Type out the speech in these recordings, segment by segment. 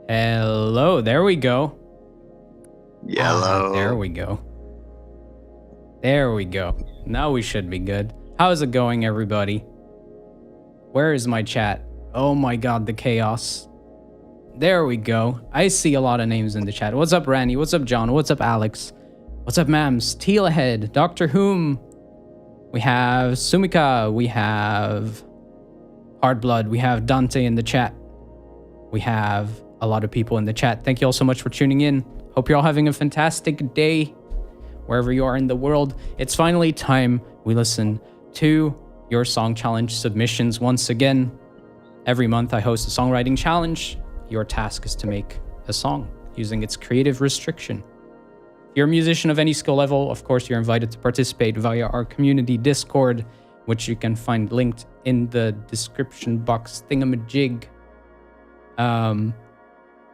Hello, there we go. Yellow. There we go. There we go. Now we should be good. How's it going, everybody? Where is my chat? Oh my god, the chaos. There we go. I see a lot of names in the chat. What's up, Randy? What's up, John? What's up, Alex? What's up, Mams? Teal ahead. Dr. Whom. We have Sumika. We have Hardblood. We have Dante in the chat. We have a lot of people in the chat. Thank you all so much for tuning in. Hope you're all having a fantastic day wherever you are in the world. It's finally time we listen to your song challenge submissions once again. Every month I host a songwriting challenge. Your task is to make a song using its creative restriction. If you're a musician of any skill level, of course, you're invited to participate via our community Discord, which you can find linked in the description box thingamajig.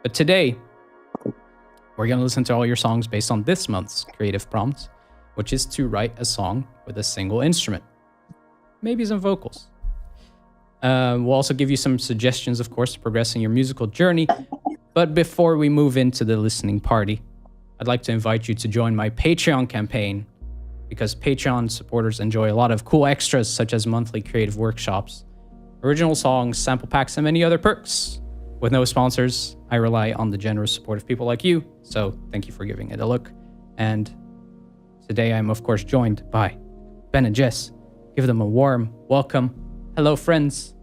But today, we're going to listen to all your songs based on this month's creative prompt, which is to write a song with a single instrument. Maybe some vocals. We'll also give you some suggestions, of course, to progressing your musical journey. But before we move into the listening party, I'd like to invite you to join my Patreon campaign, because Patreon supporters enjoy a lot of cool extras, such as monthly creative workshops, original songs, sample packs, and many other perks. With no sponsors, I rely on the generous support of people like you, so thank you for giving it a look. And today I'm, of course, joined by Ben and Jess. Give them a warm welcome. Hello, friends.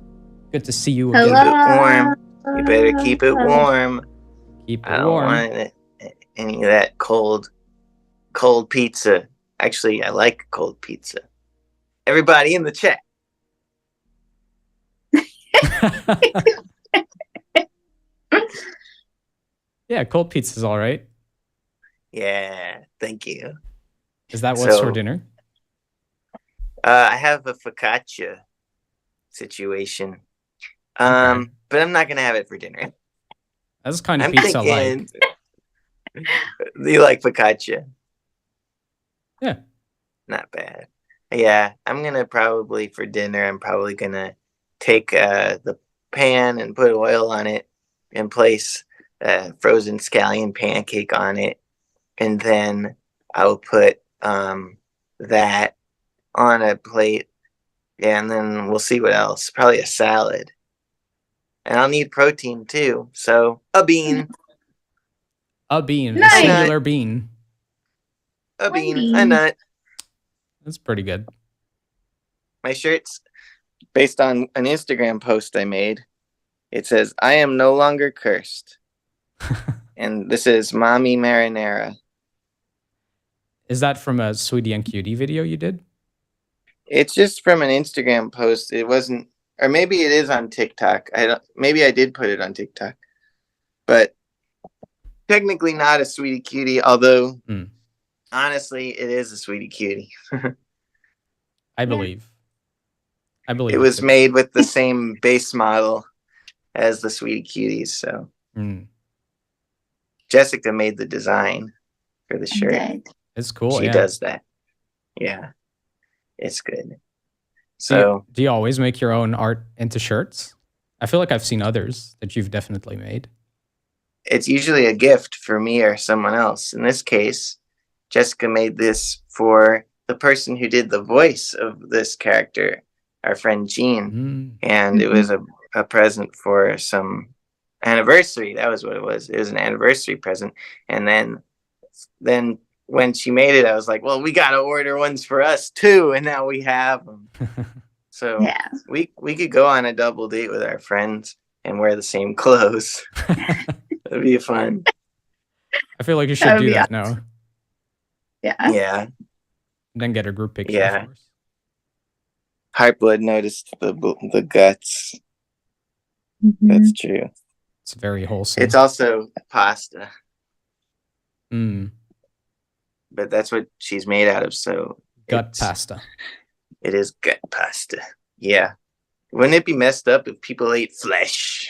Good to see you again. Keep it warm. You better keep it warm. Keep it I don't warm. want any of that cold pizza. Actually, I like cold pizza. Everybody in the chat. Yeah, cold pizza's all right. Yeah, thank you. Is that what's for dinner? I have a focaccia situation. Okay. But I'm not gonna have it for dinner. That's kind of pizza like. Do you like focaccia? Yeah. Not bad. Yeah, I'm gonna probably for dinner. I'm probably gonna take the pan and put oil on it and place frozen scallion pancake on it, and then I'll put that on a plate. Yeah, and then we'll see what else. Probably a salad. And I'll need protein too. So a bean. A bean. Nice. A singular bean. A bean. A nut. That's pretty good. My shirt's based on an Instagram post I made. It says, "I am no longer cursed." And this is Mommy Marinara. Is that from a Sweetie and Cutie video you did? It's just from an Instagram post. It wasn't, or maybe it is on TikTok. Maybe I did put it on TikTok, but technically not a Sweetie Cutie. Although, honestly, it is a Sweetie Cutie. I believe. It was made with the same base model as the Sweetie Cuties. So Jessica made the design for the shirt. It's cool. She does that. Yeah. It's good. So do you always make your own art into shirts? I feel like I've seen others that you've definitely made. It's usually a gift for me or someone else. In this case, Jessica made this for the person who did the voice of this character, our friend Jean. And it was a present for some anniversary. That was what it was. It was an anniversary present. And then when she made it, I was like, well, we got to order ones for us too. And now we have them. So yeah. we could go on a double date with our friends and wear the same clothes. That'd be fun. I feel like you should do that now. Yeah. Yeah. Then get a group picture. Yeah. Of course. Heartblood noticed the guts. That's true. It's very wholesome. It's also pasta. But that's what she's made out of. So gut pasta. It is gut pasta. Yeah. Wouldn't it be messed up if people ate flesh?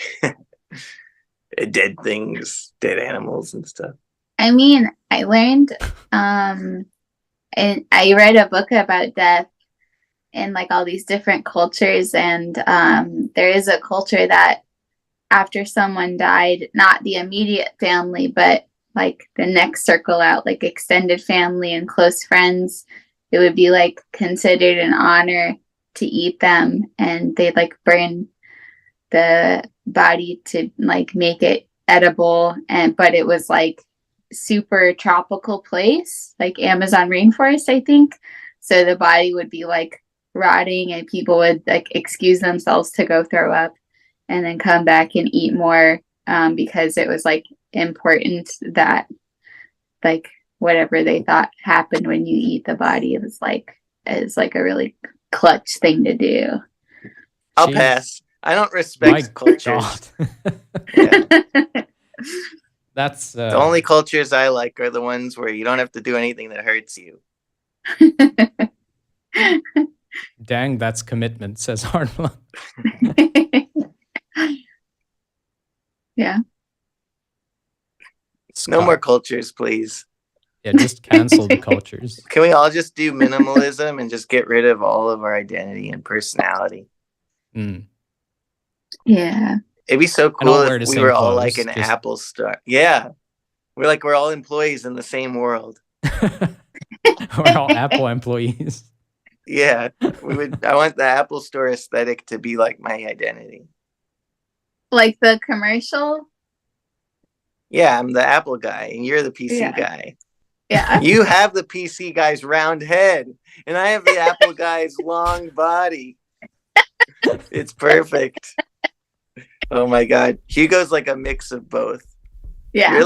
Dead things, dead animals and stuff. I mean, I learned, and I read a book about death in like all these different cultures, and there is a culture that after someone died, not the immediate family, but like the next circle out, like extended family and close friends, it would be like considered an honor to eat them, and they'd like burn the body to like make it edible. But it was like super tropical place, like Amazon rainforest, I think. So the body would be like rotting, and people would like excuse themselves to go throw up and then come back and eat more, because it was like important that like whatever they thought happened when you eat the body is like a really clutch thing to do. I'll pass. I don't respect cultures. Yeah. That's the only cultures I like are the ones where you don't have to do anything that hurts you. Dang, that's commitment, says Hardman. Yeah. Scott. No more cultures, please. Yeah, just cancel the cultures. Can we all just do minimalism and just get rid of all of our identity and personality? Yeah. It'd be so cool if we were all like an Apple store. Yeah. We're all employees in the same world. We're all Apple employees. Yeah. I want the Apple store aesthetic to be like my identity. Like the commercial? Yeah, I'm the Apple guy and you're the PC guy. Yeah. You have the PC guy's round head and I have the Apple guy's long body. It's perfect. Oh my God. Hugo's like a mix of both. Yeah. You're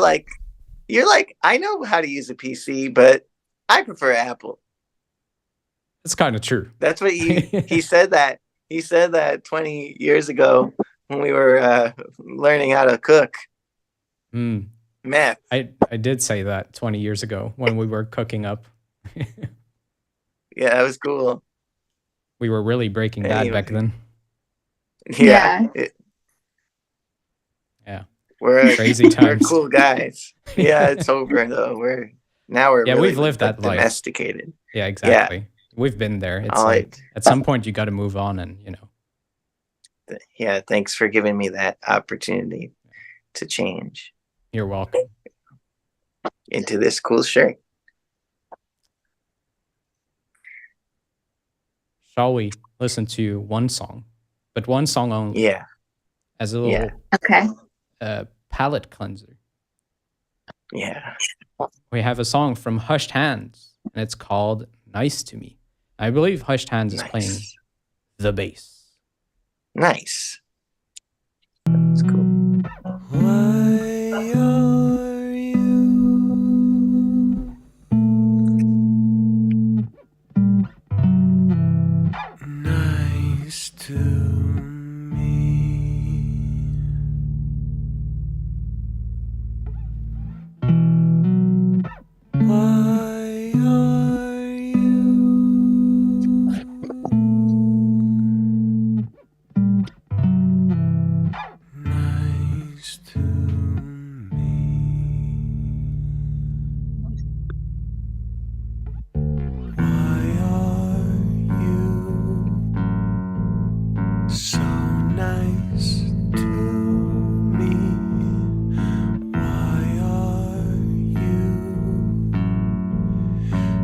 like, I know how to use a PC, but I prefer Apple. It's kind of true. That's what he said that. He said that 20 years ago when we were learning how to cook. Meth. I did say that 20 years ago when we were cooking up. Yeah, that was cool. We were really breaking bad back then. Yeah. We're crazy times. We're cool guys. Yeah, it's over though. We're really we've lived that life. Domesticated. Yeah, exactly. Yeah. We've been there. It's like at some point you got to move on, and Yeah, thanks for giving me that opportunity to change. You're welcome. Into this cool shirt. Shall we listen to one song, but one song only? Yeah. As a little palate cleanser. Yeah. We have a song from Hushed Hands, and it's called "Nice to Me." I believe Hushed Hands is playing the bass. Nice. That's cool. Why are you nice to me? Why are you nice to me? Why are you so nice to me? Why are you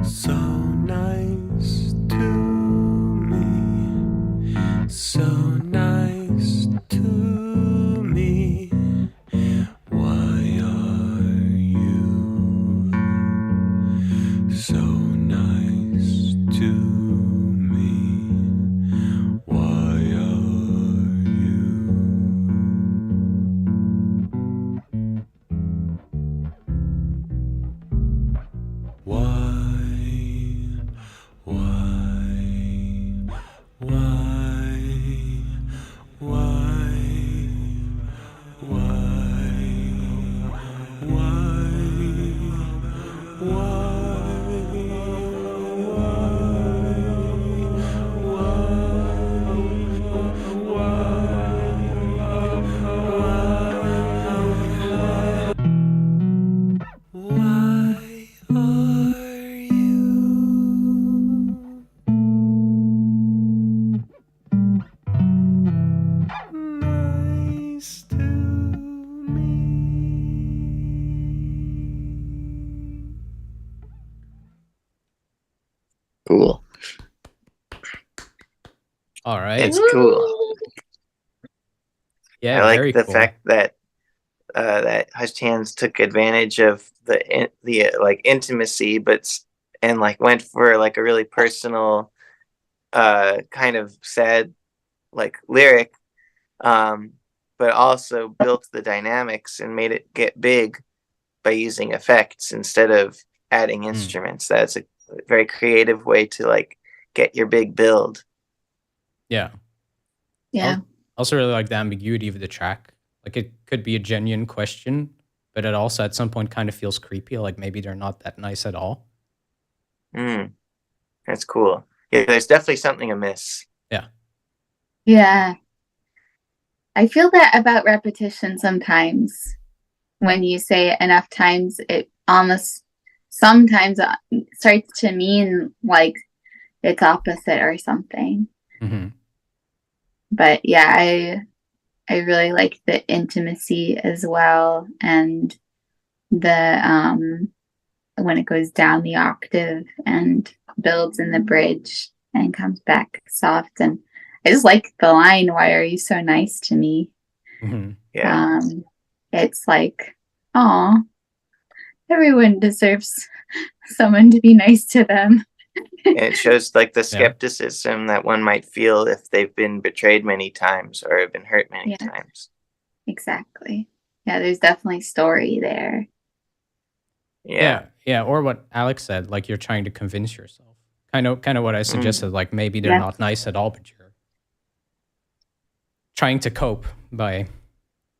so nice to me? So nice to me. All right. It's cool. Yeah, I like very the cool. fact that that Hushed Hands took advantage of the like intimacy, and like went for like a really personal, kind of sad like lyric, but also built the dynamics and made it get big by using effects instead of adding instruments. That's a very creative way to like get your big build. Yeah. Yeah. Also really like the ambiguity of the track. Like it could be a genuine question, but it also at some point kind of feels creepy. Like maybe they're not that nice at all. That's cool. Yeah, there's definitely something amiss. Yeah. Yeah. I feel that about repetition sometimes. When you say it enough times, it almost sometimes starts to mean like it's opposite or something. Mm-hmm. But yeah, I really like the intimacy as well, and the when it goes down the octave and builds in the bridge and comes back soft. And I just like the line, "Why are you so nice to me?" Mm-hmm. Yeah. It's like, oh, everyone deserves someone to be nice to them. And it shows like the skepticism that one might feel if they've been betrayed many times or have been hurt many times. Exactly. Yeah, there's definitely story there. Yeah. Or what Alex said, like you're trying to convince yourself. Kind of what I suggested, like maybe they're not nice at all, but you're trying to cope by,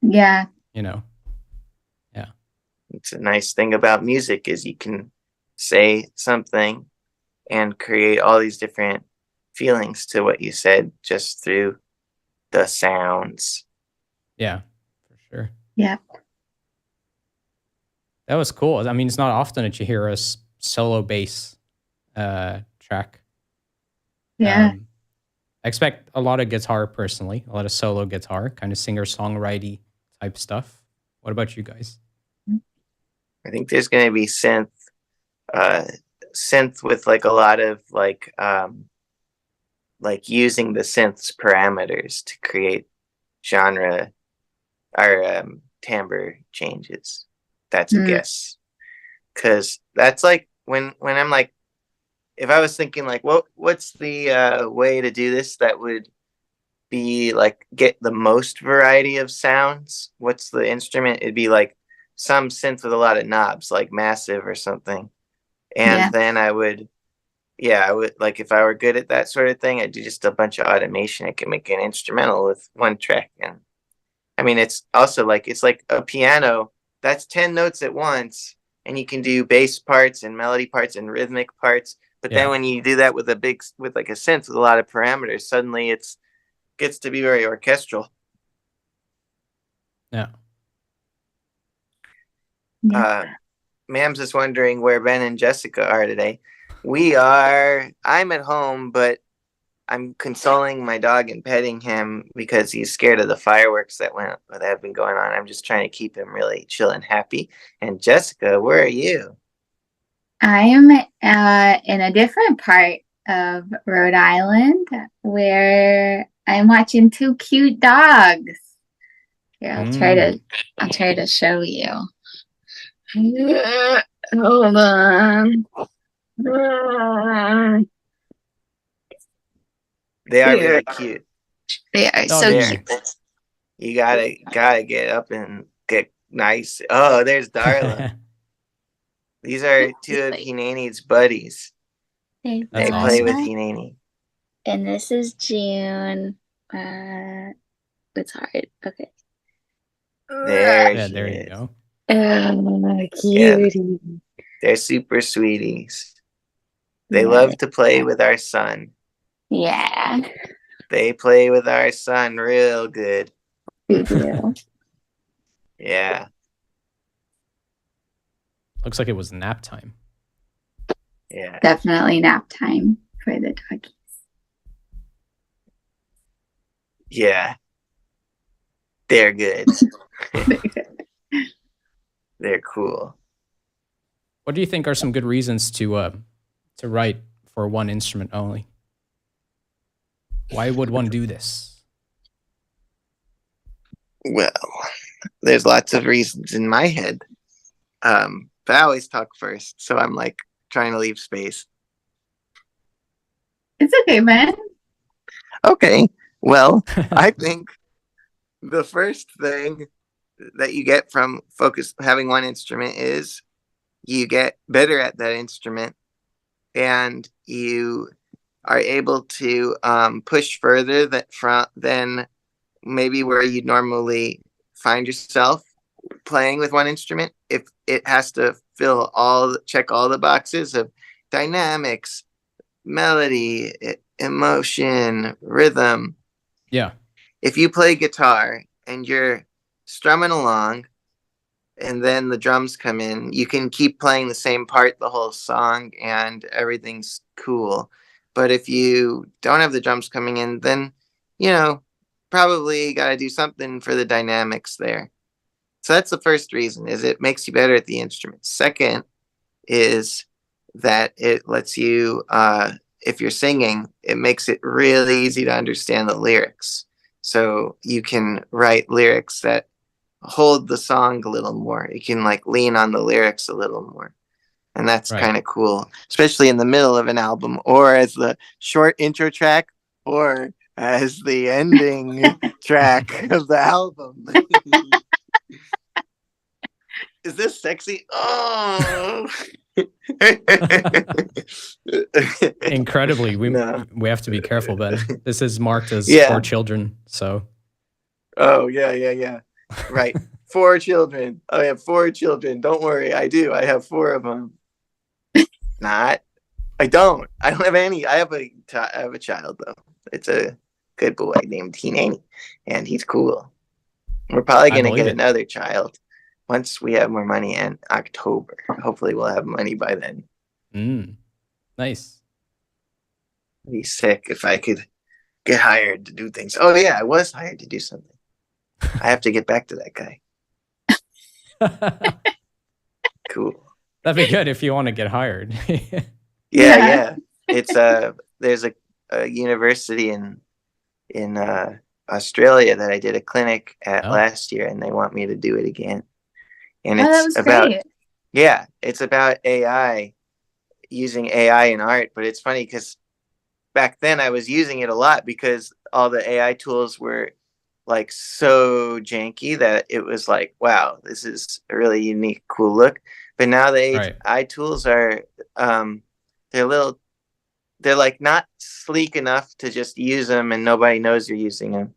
yeah. It's a nice thing about music is you can say something and create all these different feelings to what you said just through the sounds. Yeah, for sure. Yeah. That was cool. I mean, it's not often that you hear a solo bass track. Yeah. I expect a lot of guitar personally, a lot of solo guitar, kind of singer-songwriting type stuff. What about you guys? I think there's going to be synth with like a lot of like using the synth's parameters to create genre or timbre changes. That's a guess, because that's like when I'm like, if I was thinking like, what's the way to do this that would be like get the most variety of sounds? What's the instrument? It'd be like some synth with a lot of knobs, like Massive or something. And then I would like, if I were good at that sort of thing, I'd do just a bunch of automation. I can make an instrumental with one track. And I mean, it's also like, it's like a piano that's 10 notes at once, and you can do bass parts and melody parts and rhythmic parts. But then when you do that with like a synth with a lot of parameters, suddenly it's gets to be very orchestral. Yeah. Mam's is wondering where Ben and Jessica are today. I'm at home, but I'm consoling my dog and petting him because he's scared of the fireworks that have been going on. I'm just trying to keep him really chill and happy. And Jessica, where are you? I am in a different part of Rhode Island where I'm watching two cute dogs. Here, I'll try to show you. Hold on. They are really cute. They are so cute. You gotta get up and get nice. Oh, there's Darla. These are two of Hinani's buddies. They play with Hinani. And this is June. It's hard. Okay. There you go. Oh, cutie. They're super sweeties. They love to play with our son. Yeah. They play with our son real good. They do. Yeah. Looks like it was nap time. Yeah. Definitely nap time for the doggies. Yeah. They're good. They're cool. What do you think are some good reasons to write for one instrument only? Why would one do this? Well, there's lots of reasons in my head. But I always talk first, so I'm like trying to leave space. It's okay, man. Okay. Well, I think the first thing that you get from having one instrument is you get better at that instrument, and you are able to push further than maybe where you'd normally find yourself playing with one instrument. If it has to check all the boxes of dynamics, melody, emotion, rhythm. Yeah. If you play guitar and you're strumming along and then the drums come in, you can keep playing the same part the whole song and everything's cool. But if you don't have the drums coming in, then, probably got to do something for the dynamics there. So that's the first reason, is it makes you better at the instrument. Second is that it lets you, if you're singing, it makes it really easy to understand the lyrics. So you can write lyrics that hold the song a little more. You can like lean on the lyrics a little more. And that's Right. kind of cool, especially in the middle of an album, or as the short intro track, or as the ending track of the album. Is this sexy? Oh. Incredibly, we No. we have to be careful, Ben. This is marked as Yeah. for children, so. Oh, yeah. Right. 4 children. I have 4 children. Don't worry. I do. I have 4 of them. Not. I don't have any. I have a child, though. It's a good boy named Teenany, and he's cool. We're probably going to get another child once we have more money in October. Hopefully we'll have money by then. Nice. I'd be sick if I could get hired to do things. Oh, yeah, I was hired to do something. I have to get back to that guy. Cool. That'd be good if you want to get hired. Yeah. It's there's a university in Australia that I did a clinic at last year, and they want me to do it again. And it's about great. Yeah, it's about AI, using AI in art. But it's funny because back then I was using it a lot because all the AI tools were like so janky that it was like, wow, this is a really unique, cool look. But now the AI tools are they're like not sleek enough to just use them and nobody knows you're using them.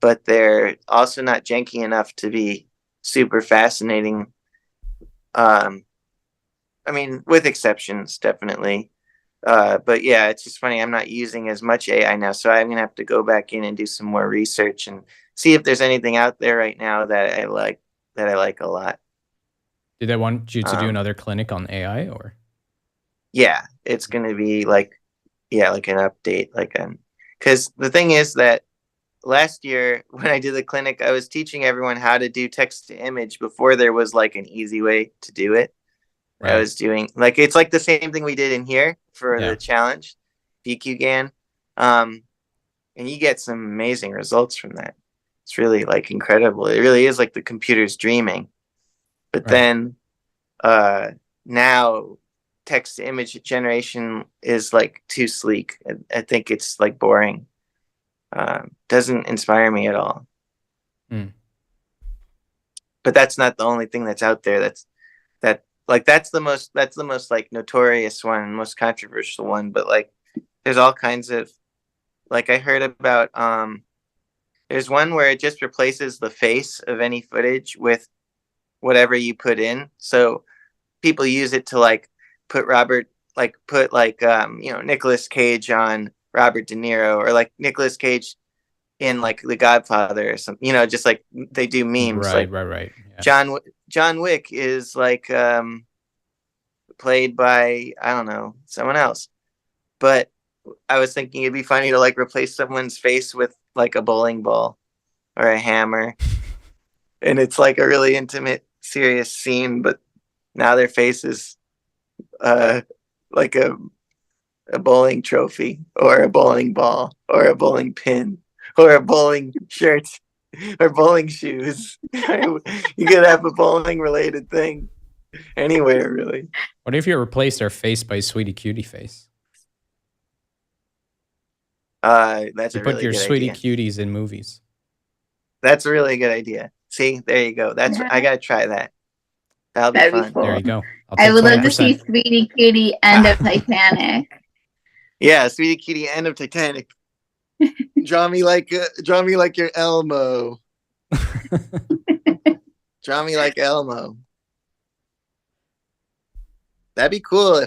But they're also not janky enough to be super fascinating. I mean, with exceptions, definitely. But yeah, it's just funny. I'm not using as much AI now, so I'm gonna have to go back in and do some more research and see if there's anything out there right now that I like a lot. Do they want you to do another clinic on AI, or? Yeah, it's gonna be like an update, because the thing is that last year when I did the clinic, I was teaching everyone how to do text to image before there was like an easy way to do it. Right. I was doing it's like the same thing we did in here for the challenge, PQ GAN. And you get some amazing results from that. It's really like incredible. It really is like the computer's dreaming. But then now text to image generation is like too sleek. I think it's like boring. Doesn't inspire me at all. But that's not the only thing that's out there. That's the most like notorious one, most controversial one. But like, there's all kinds of, like, I heard about there's one where it just replaces the face of any footage with whatever you put in. So people use it to like put Nicolas Cage on Robert De Niro, or like Nicolas Cage in like The Godfather or something, just like they do memes. Right. Yeah. John Wick is like played by, I don't know, someone else. But I was thinking it'd be funny to like replace someone's face with like a bowling ball or a hammer. And it's like a really intimate, serious scene, but now their face is like a a bowling trophy, or a bowling ball, or a bowling pin, or a bowling shirt, or bowling shoes. You could have a bowling related thing anywhere, really. What if you replace their face by Sweetie Cutie face? That's You a put really your good Sweetie idea. Cuties in movies. That's a really good idea. See, there you go. I gotta try that. That'll be That'd be fun. cool. There you go. I'll I take would love to see 20%. Sweetie Cutie end of Titanic. Yeah, Sweetie Cutie, end of Titanic. Draw me like your Elmo. Draw me like Elmo. That'd be cool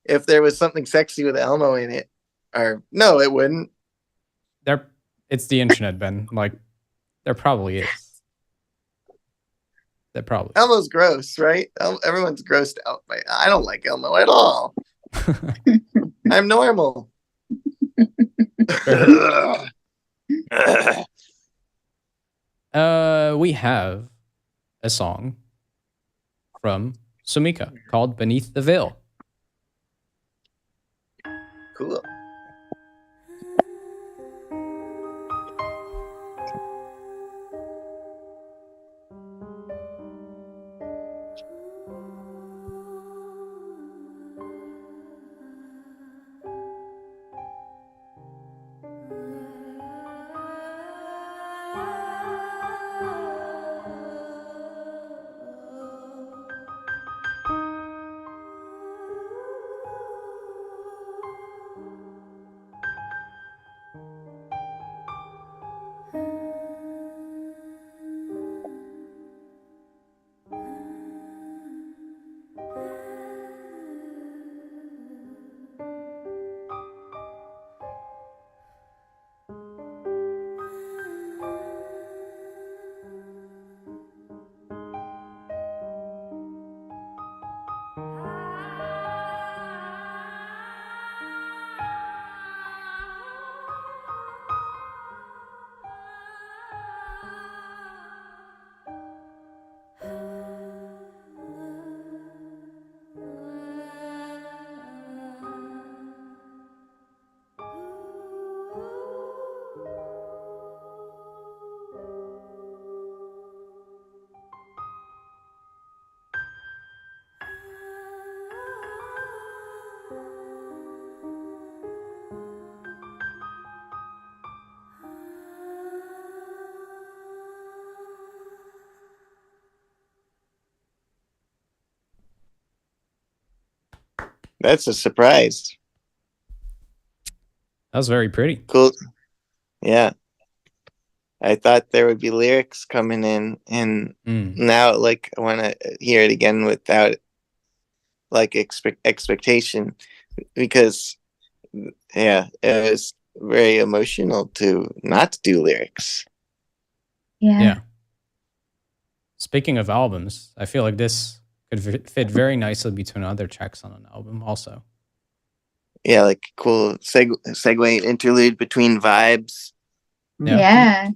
if there was something sexy with Elmo in it. Or no, it wouldn't. It's the internet, Ben. Like, there probably is. There probably is. Elmo's gross, right? Everyone's grossed out by. I don't like Elmo at all. I'm normal. We have a song from Sumika called Beneath the Veil. Cool. That's a surprise. That was very pretty. Cool. Yeah. I thought there would be lyrics coming in, and now like I want to hear it again without like expectation, because yeah, it was very emotional to not do lyrics. Yeah. Speaking of albums, I feel like this could fit very nicely between other tracks on an album also. Yeah, like cool segue interlude between vibes. Yeah.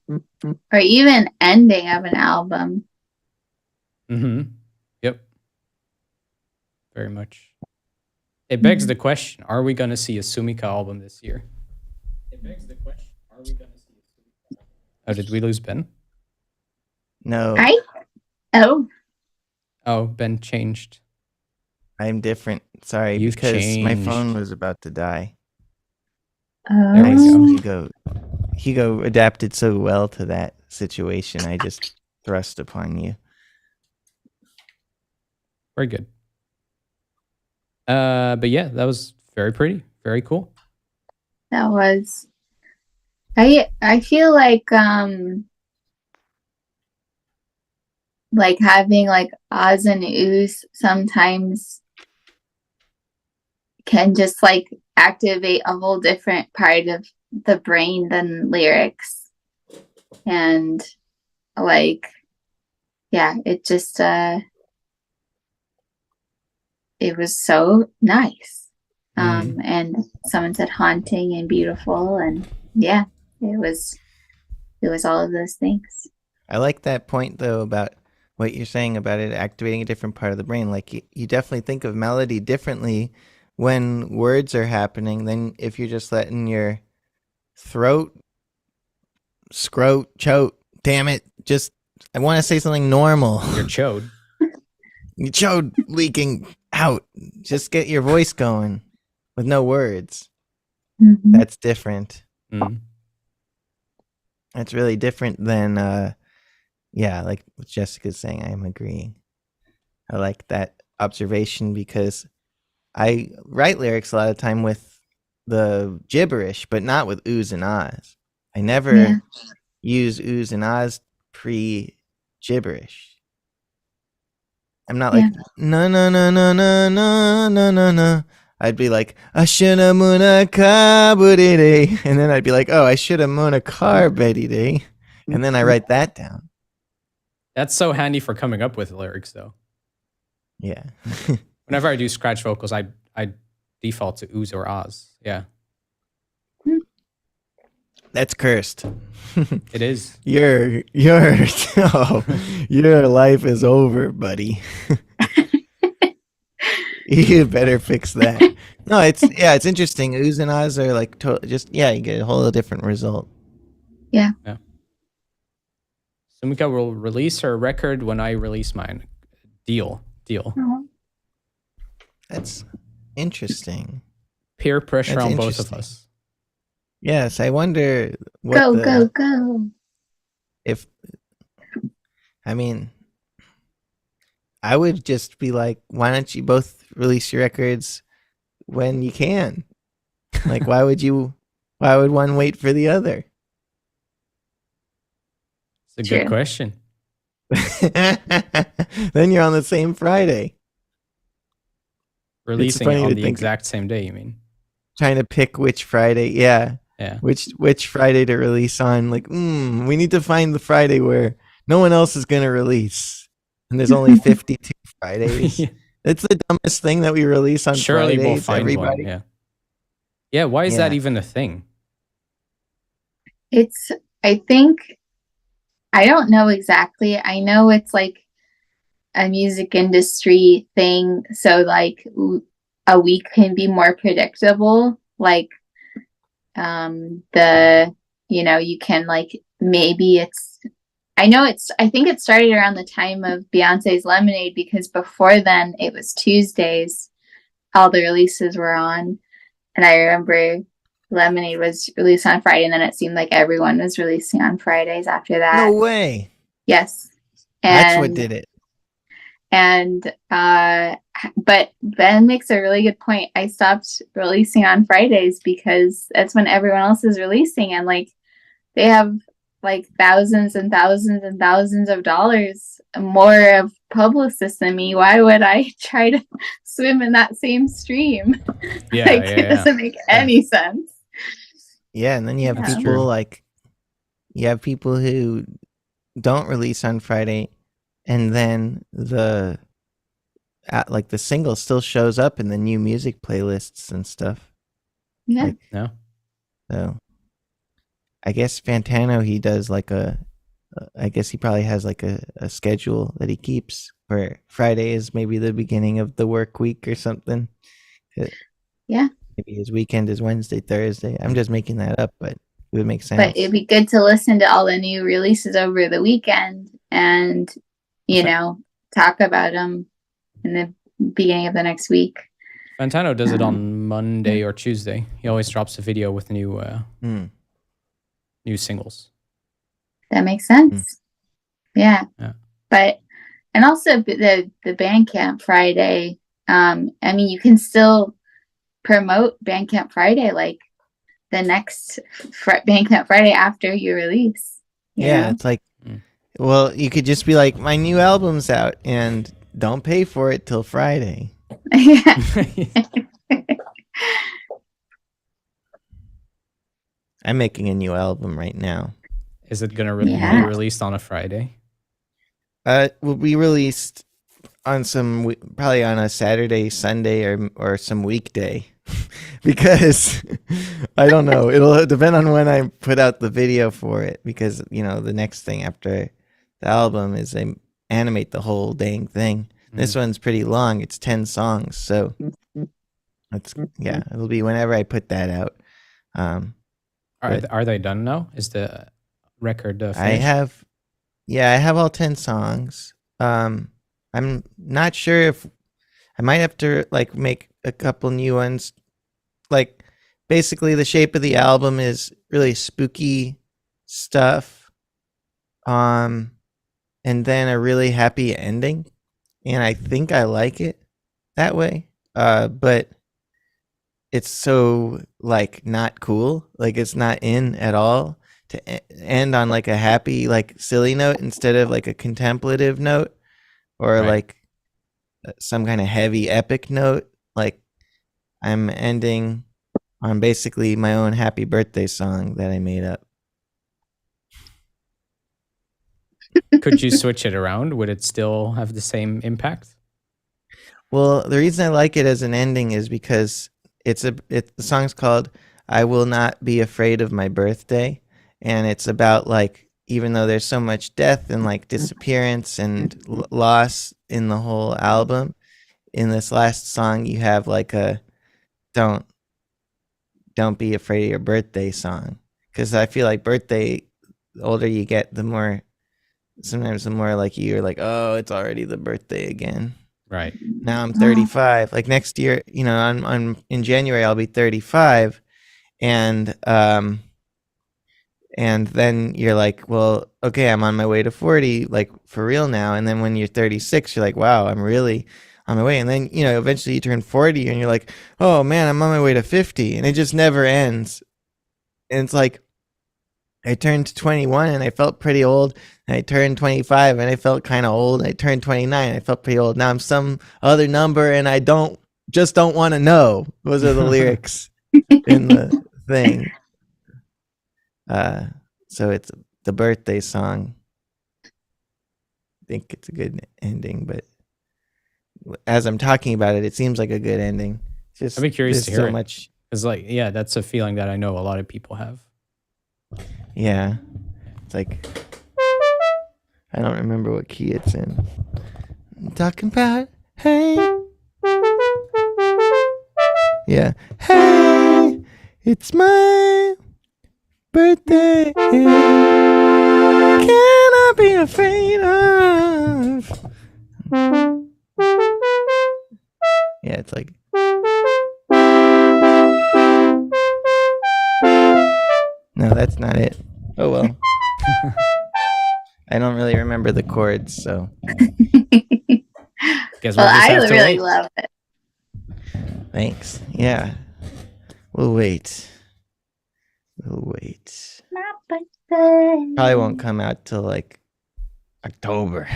Or even ending of an album. Yep. Very much. It begs the question, are we going to see a Sumika album this year? It begs the question, are we going to see a Sumika album? Oh, did we lose Ben? No. Oh, Ben changed. I'm different. Sorry, You've because my changed. phone was about to die. There we go. Hugo adapted so well to that situation. I just thrust upon you. Very good. But yeah, that was very pretty. Very cool. That was. I feel like having like ahs and oohs sometimes can just like activate a whole different part of the brain than lyrics. And like, yeah, it just it was so nice. And someone said haunting and beautiful, and yeah, it was all of those things. I like that point though about what you're saying about it activating a different part of the brain. Like you definitely think of melody differently when words are happening, then if you're just letting your throat, scrote, chote, damn it, just I want to say something normal. Your chode. Your chode leaking out. Just get your voice going with no words. Mhm. That's different. Mm. That's really different than like what Jessica's saying. I am agreeing. I like that observation because I write lyrics a lot of time with the gibberish, but not with oohs and ahs. I never Yeah. use oohs and ahs pre gibberish. I'm not Yeah. like no no no no no no no no no. I'd be like ashuna muna kabudide, and then I'd be like, oh, I should have muna karbedide, and then I write that down. That's so handy for coming up with lyrics, though. Yeah. Whenever I do scratch vocals, I default to oohs or ahs. Yeah, That's cursed. it is. Your oh, your life is over, buddy. You better fix that. No, it's interesting. Oohs and ahs are like just you get a whole different result. Sumika will release her record when I release mine. Deal. Oh. That's interesting. Peer pressure That's on both of interesting. us. Yes, I wonder what Go. if I mean I would just be like, why don't you both release your records when you can? Like why would one wait for the other? It's a True. good question. Then you're on the same Friday. Releasing funny it on to the think- exact same day, you mean? Trying to pick which Friday. Yeah. Yeah. Which Friday to release on. Like, we need to find the Friday where no one else is going to release. And there's only 52 Fridays. It's the dumbest thing that we release on Surely Fridays. we'll find everybody. one. Yeah. Yeah. Why is that Yeah. even a thing? I think, I don't know exactly. I know it's like a music industry thing. So like a week can be more predictable. Like, you can like, maybe I think it started around the time of Beyonce's Lemonade, because before then it was Tuesdays. All the releases were on. And I remember Lemonade was released on Friday, and then it seemed like everyone was releasing on Fridays after that. No way. Yes. That's what did it. And but Ben makes a really good point. I stopped releasing on Fridays because that's when everyone else is releasing, and like they have like thousands and thousands and thousands of dollars more of publicists than me. Why would I try to swim in that same stream? Yeah. Like it doesn't make any sense. Yeah, and then you have Yeah. people like who don't release on Friday, and then the single still shows up in the new music playlists and stuff. Yeah. Like, No. so I guess Fantano, he does like I guess he probably has like a schedule that he keeps where Friday is maybe the beginning of the work week or something. Yeah. Maybe his weekend is Wednesday, Thursday. I'm just making that up, but it would make sense. But it'd be good to listen to all the new releases over the weekend and, talk about them in the beginning of the next week. Fantano does it on Monday or Tuesday. He always drops a video with new singles. That makes sense. Yeah. But, and also the Bandcamp Friday, you can still promote Bandcamp Friday, like the next Bandcamp Friday after you release. You know? It's like, well, you could just be like, my new album's out, and don't pay for it till Friday. I'm making a new album right now. Is it going to be released on a Friday? Will be released on probably on a Saturday, Sunday, or some weekday. Because I don't know. It'll depend on when I put out the video for it. Because the next thing after the album is they animate the whole dang thing. This one's pretty long. It's 10 songs, so It'll be whenever I put that out. Are they done now? Is the record I finished? I have all 10 songs. I'm not sure if I might have to like make a couple new ones. Like basically the shape of the album is really spooky stuff. And then a really happy ending. And I think I like it that way. But it's so like not cool. Like it's not in at all to end on like a happy, like silly note instead of like a contemplative note or Right. like some kind of heavy epic note. Like I'm ending on basically my own happy birthday song that I made up. Could you switch it around? Would it still have the same impact? Well, the reason I like it as an ending is because the song's called "I Will Not Be Afraid of My Birthday," and it's about like even though there's so much death and like disappearance and loss in the whole album, in this last song you have like a don't be afraid of your birthday song, because I feel like birthday, the older you get, the more like you're like, oh, it's already the birthday again. Right. Now I'm 35. Like next year, in January I'll be 35, and then you're like, well, okay, I'm on my way to 40, like for real now. And then when you're 36, you're like, wow, I'm really on my way. And then eventually you turn 40, and you're like, oh man, I'm on my way to 50, and it just never ends. And it's like, I turned 21 and I felt pretty old. And I turned 25 and I felt kind of old. And I turned 29 and I felt pretty old. Now I'm some other number and I don't want to know. Those are the lyrics in the thing. So it's the birthday song. I think it's a good ending, but as I'm talking about it, it seems like a good ending. Just I'd be curious to hear so it. much. Because that's a feeling that I know a lot of people have. Yeah. It's like, I don't remember what key it's in. I'm talking about, hey. Yeah. Hey, it's my birthday. Can I be afraid of? Yeah, it's like. No, that's not it. Oh well. I don't really remember the chords, so. Guess Well, we'll just I have to really wait. love it. Thanks. Yeah. We'll wait. Probably won't come out till like October.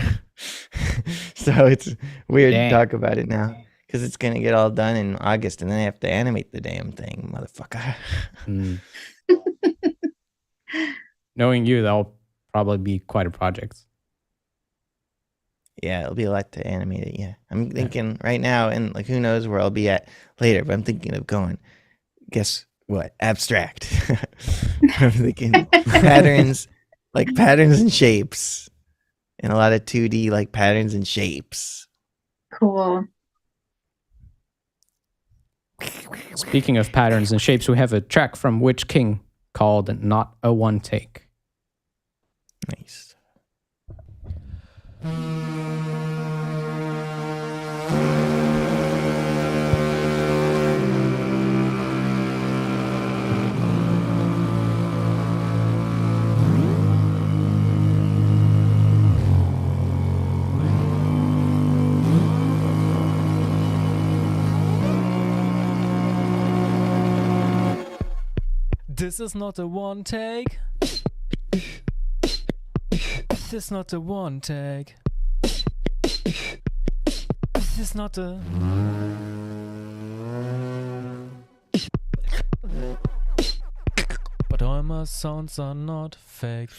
So it's weird Dang. to talk about it now because it's going to get all done in August, and then I have to animate the damn thing, motherfucker. Mm. Knowing you, that'll probably be quite a project. Yeah, it'll be a lot to animate it. Yeah. I'm thinking right now, and like who knows where I'll be at later, but I'm thinking of going, guess what? Abstract. I'm thinking patterns and shapes, and a lot of 2D like patterns and shapes. Cool. Speaking of patterns and shapes, we have a track from Witch King called Not a One Take. Nice. This is not a one take. This is not a one take. This is not a. But all my sounds are not fake.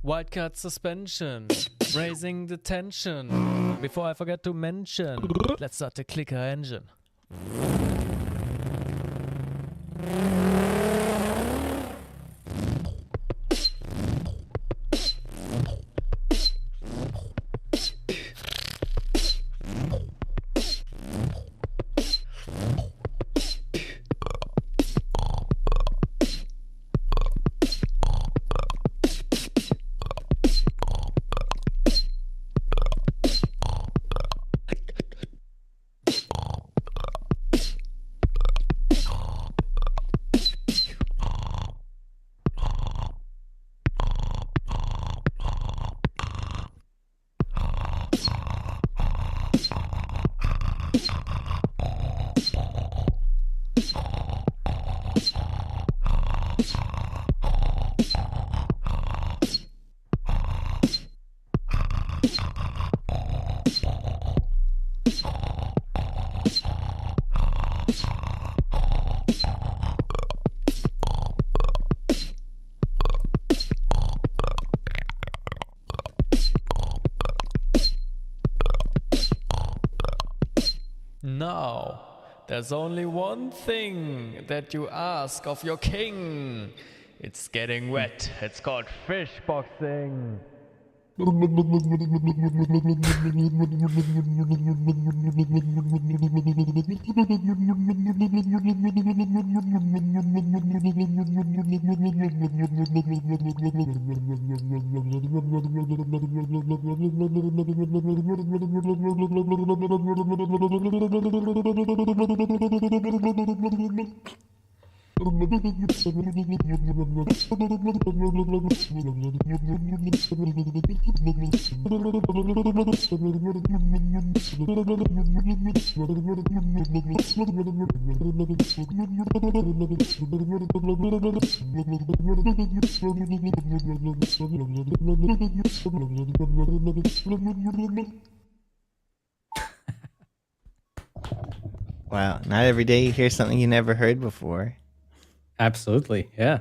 Wildcat suspension, raising the tension. Before I forget to mention, let's start the clicker engine. Now, there's only one thing that you ask of your king. It's getting wet. It's called fish boxing. Wow, not every day you hear something you never heard before. Absolutely, yeah.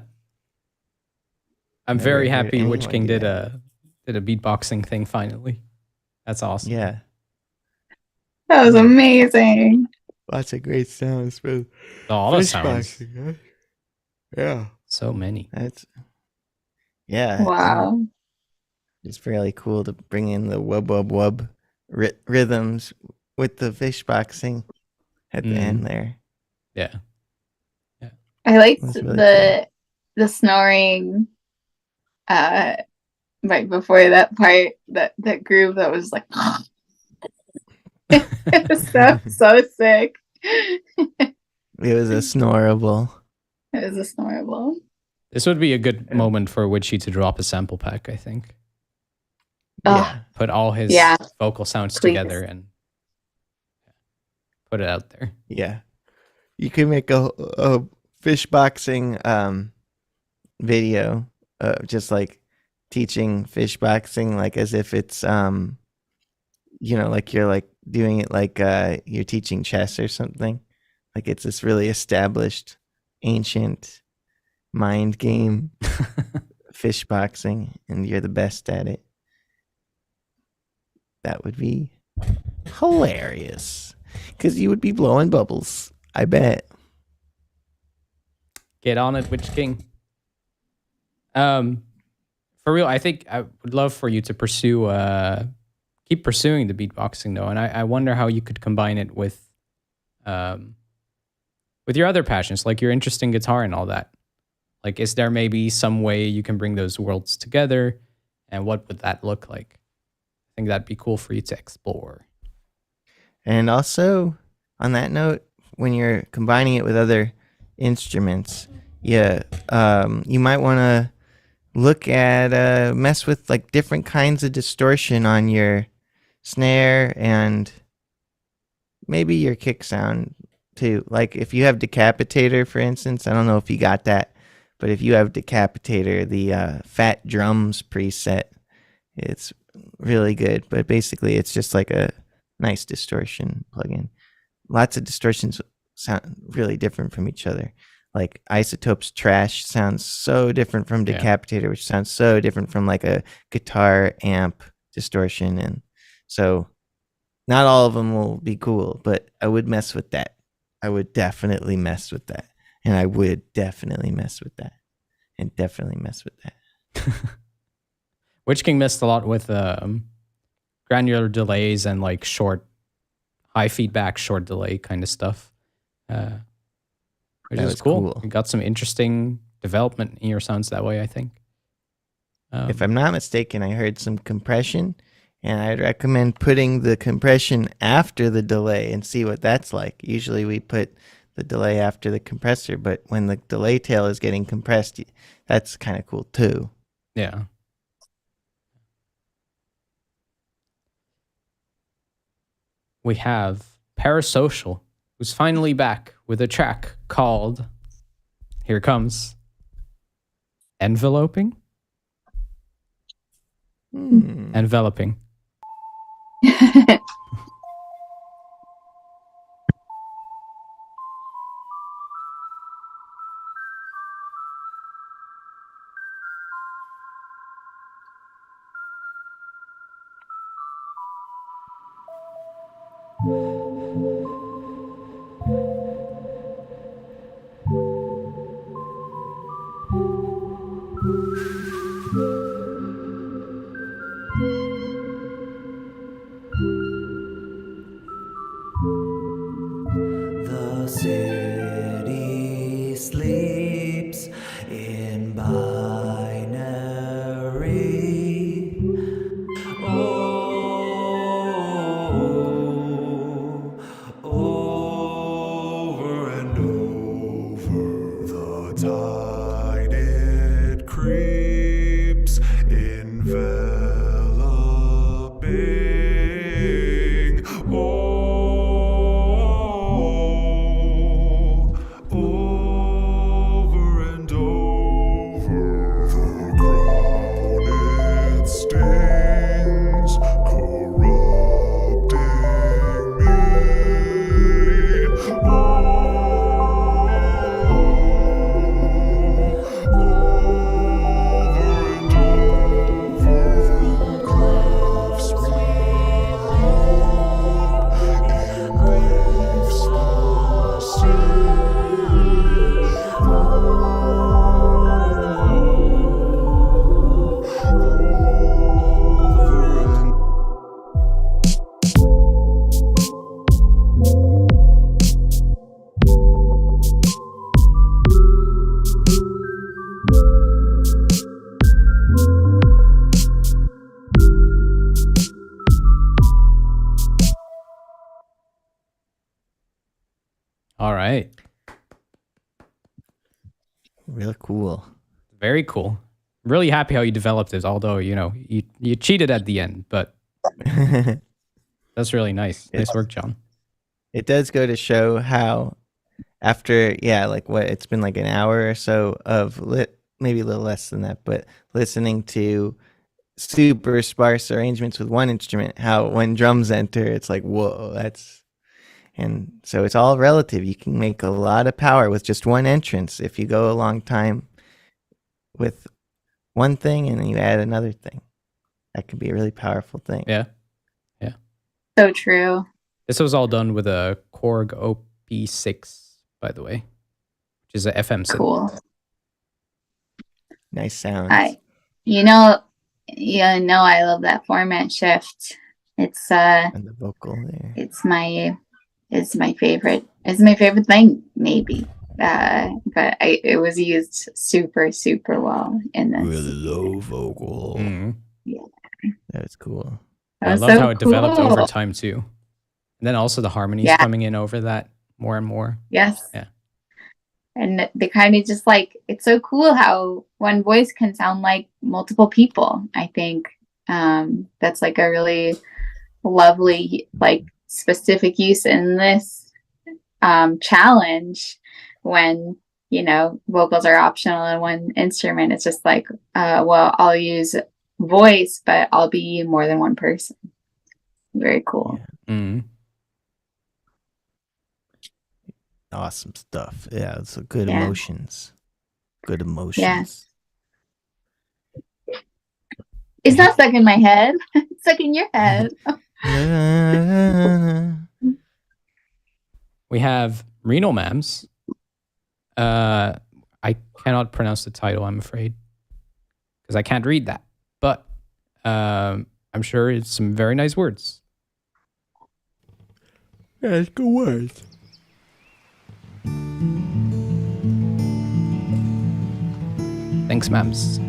I'm Never very heard happy Witch anyone King do did a beatboxing thing finally. That's awesome. Yeah, That was amazing. lots of great sounds for All the fish sounds. boxing, huh? Yeah, So many. that's and Wow. it's really cool to bring in the wub wub wub rhythms with the fish boxing at the end there. Yeah. I liked That's really the snoring right before that part, that groove that was like it was so sick. It was a snorable. It was a snorable. This would be a good moment for Witchy to drop a sample pack, I think. Yeah. Put all his Yeah. vocal sounds Please. together and put it out there. Yeah. You could make a fish boxing video, just like teaching fish boxing, like as if it's like you're like doing it like you're teaching chess or something. Like it's this really established ancient mind game, fish boxing, and you're the best at it. That would be hilarious. Because you would be blowing bubbles, I bet. Get on it, Witch King. For real, I think I would love for you to pursue, keep pursuing the beatboxing though, and I wonder how you could combine it with your other passions, like your interest in guitar and all that. Like, is there maybe some way you can bring those worlds together, and what would that look like? I think that'd be cool for you to explore. And also, on that note, when you're combining it with other instruments, you might want to look at mess with like different kinds of distortion on your snare and maybe your kick sound too. Like if you have Decapitator, for instance, I don't know if you got that, but if you have Decapitator, the Fat Drums preset, it's really good. But basically, it's just like a nice distortion plugin. Lots of distortions sound really different from each other. Like Isotope's Trash sounds so different from Decapitator, which sounds so different from like a guitar amp distortion. And so not all of them will be cool, but I would mess with that. I would definitely mess with that. And I would definitely mess with that. And definitely mess with that. Witch King messed a lot with granular delays and like short, high feedback, short delay kind of stuff. Which is cool. You got some interesting development in your sounds that way, I think. If I'm not mistaken, I heard some compression, and I'd recommend putting the compression after the delay and see what that's like. Usually we put the delay after the compressor, but when the delay tail is getting compressed, that's kind of cool too. Yeah. We have Parasocial, who's finally back with a track called, here comes, Enveloping? Enveloping. The city sleeps in binary. Oh, over and over the tide it creeps, enveloping. Over and over the crown it stings, corrupting me. Over and over cliffs we leap, engulfs the sea. All right. Real cool. Very cool. Really happy how you developed it, although, you cheated at the end, but that's really nice. Nice work, John. It does go to show how after, it's been like an hour or so of maybe a little less than that, but listening to super sparse arrangements with one instrument, how when drums enter, it's like, whoa, and so it's all relative. You can make a lot of power with just one entrance if you go a long time with one thing and then you add another thing. That could be a really powerful thing. Yeah. So true. This was all done with a Korg OP6, by the way, which is a FM synth. Cool. Nice sounds. I love that format shift. It's and the vocal there. it's my favorite. It's my favorite thing, maybe. But it was used super, super well in this. With low vocal. Mhm. That was cool. I was loved so how it developed cool. over time, too. And then also the harmonies Yeah. coming in over that more and more. Yes. Yeah. And they kind of just it's so cool how one voice can sound like multiple people. I think that's like a really lovely, specific use in this challenge when, vocals are optional in one instrument. It's just I'll use voice, but I'll be more than one person. Very cool. Mhm. Awesome stuff. Yeah, it's good Yeah. emotions. Good emotions. It's not stuck in my head. It's stuck in your head. We have Renal Mams. I cannot pronounce the title, I'm afraid, because I can't read that. But I'm sure it's some very nice words. That's good words. Thanks, Mams.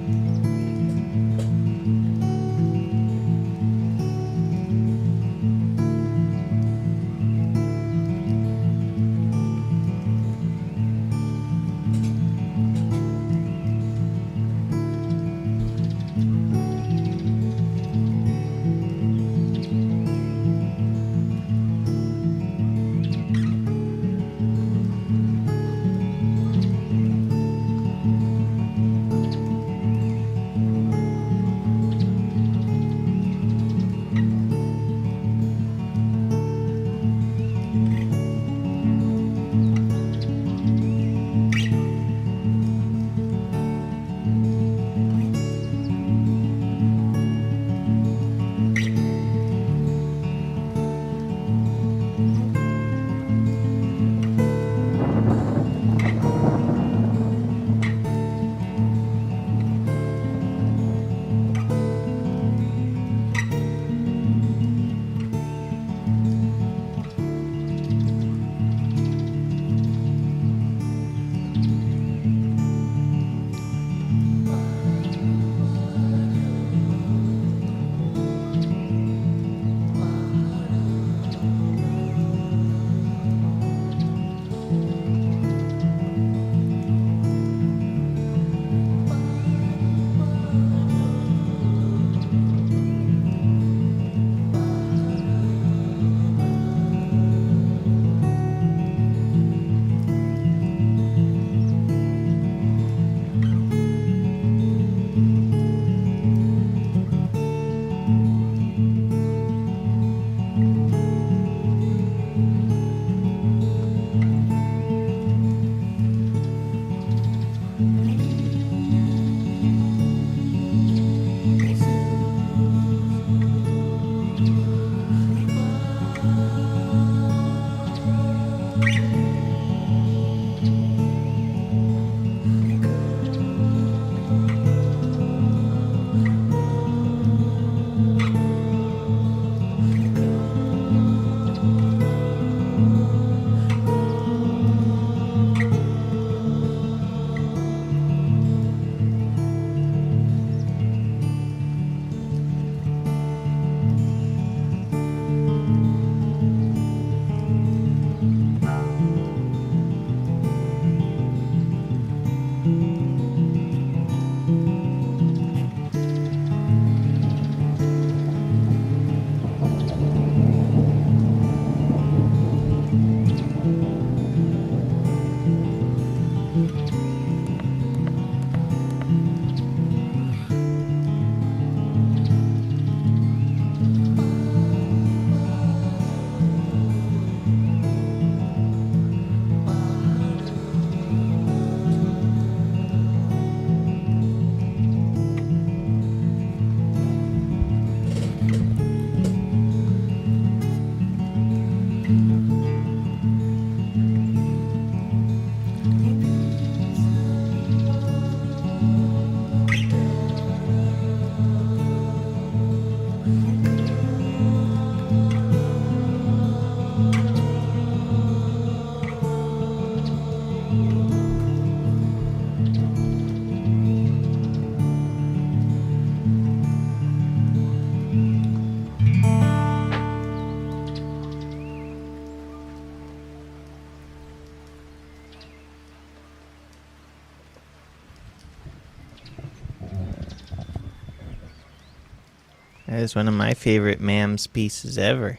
That is one of my favorite Mams pieces ever.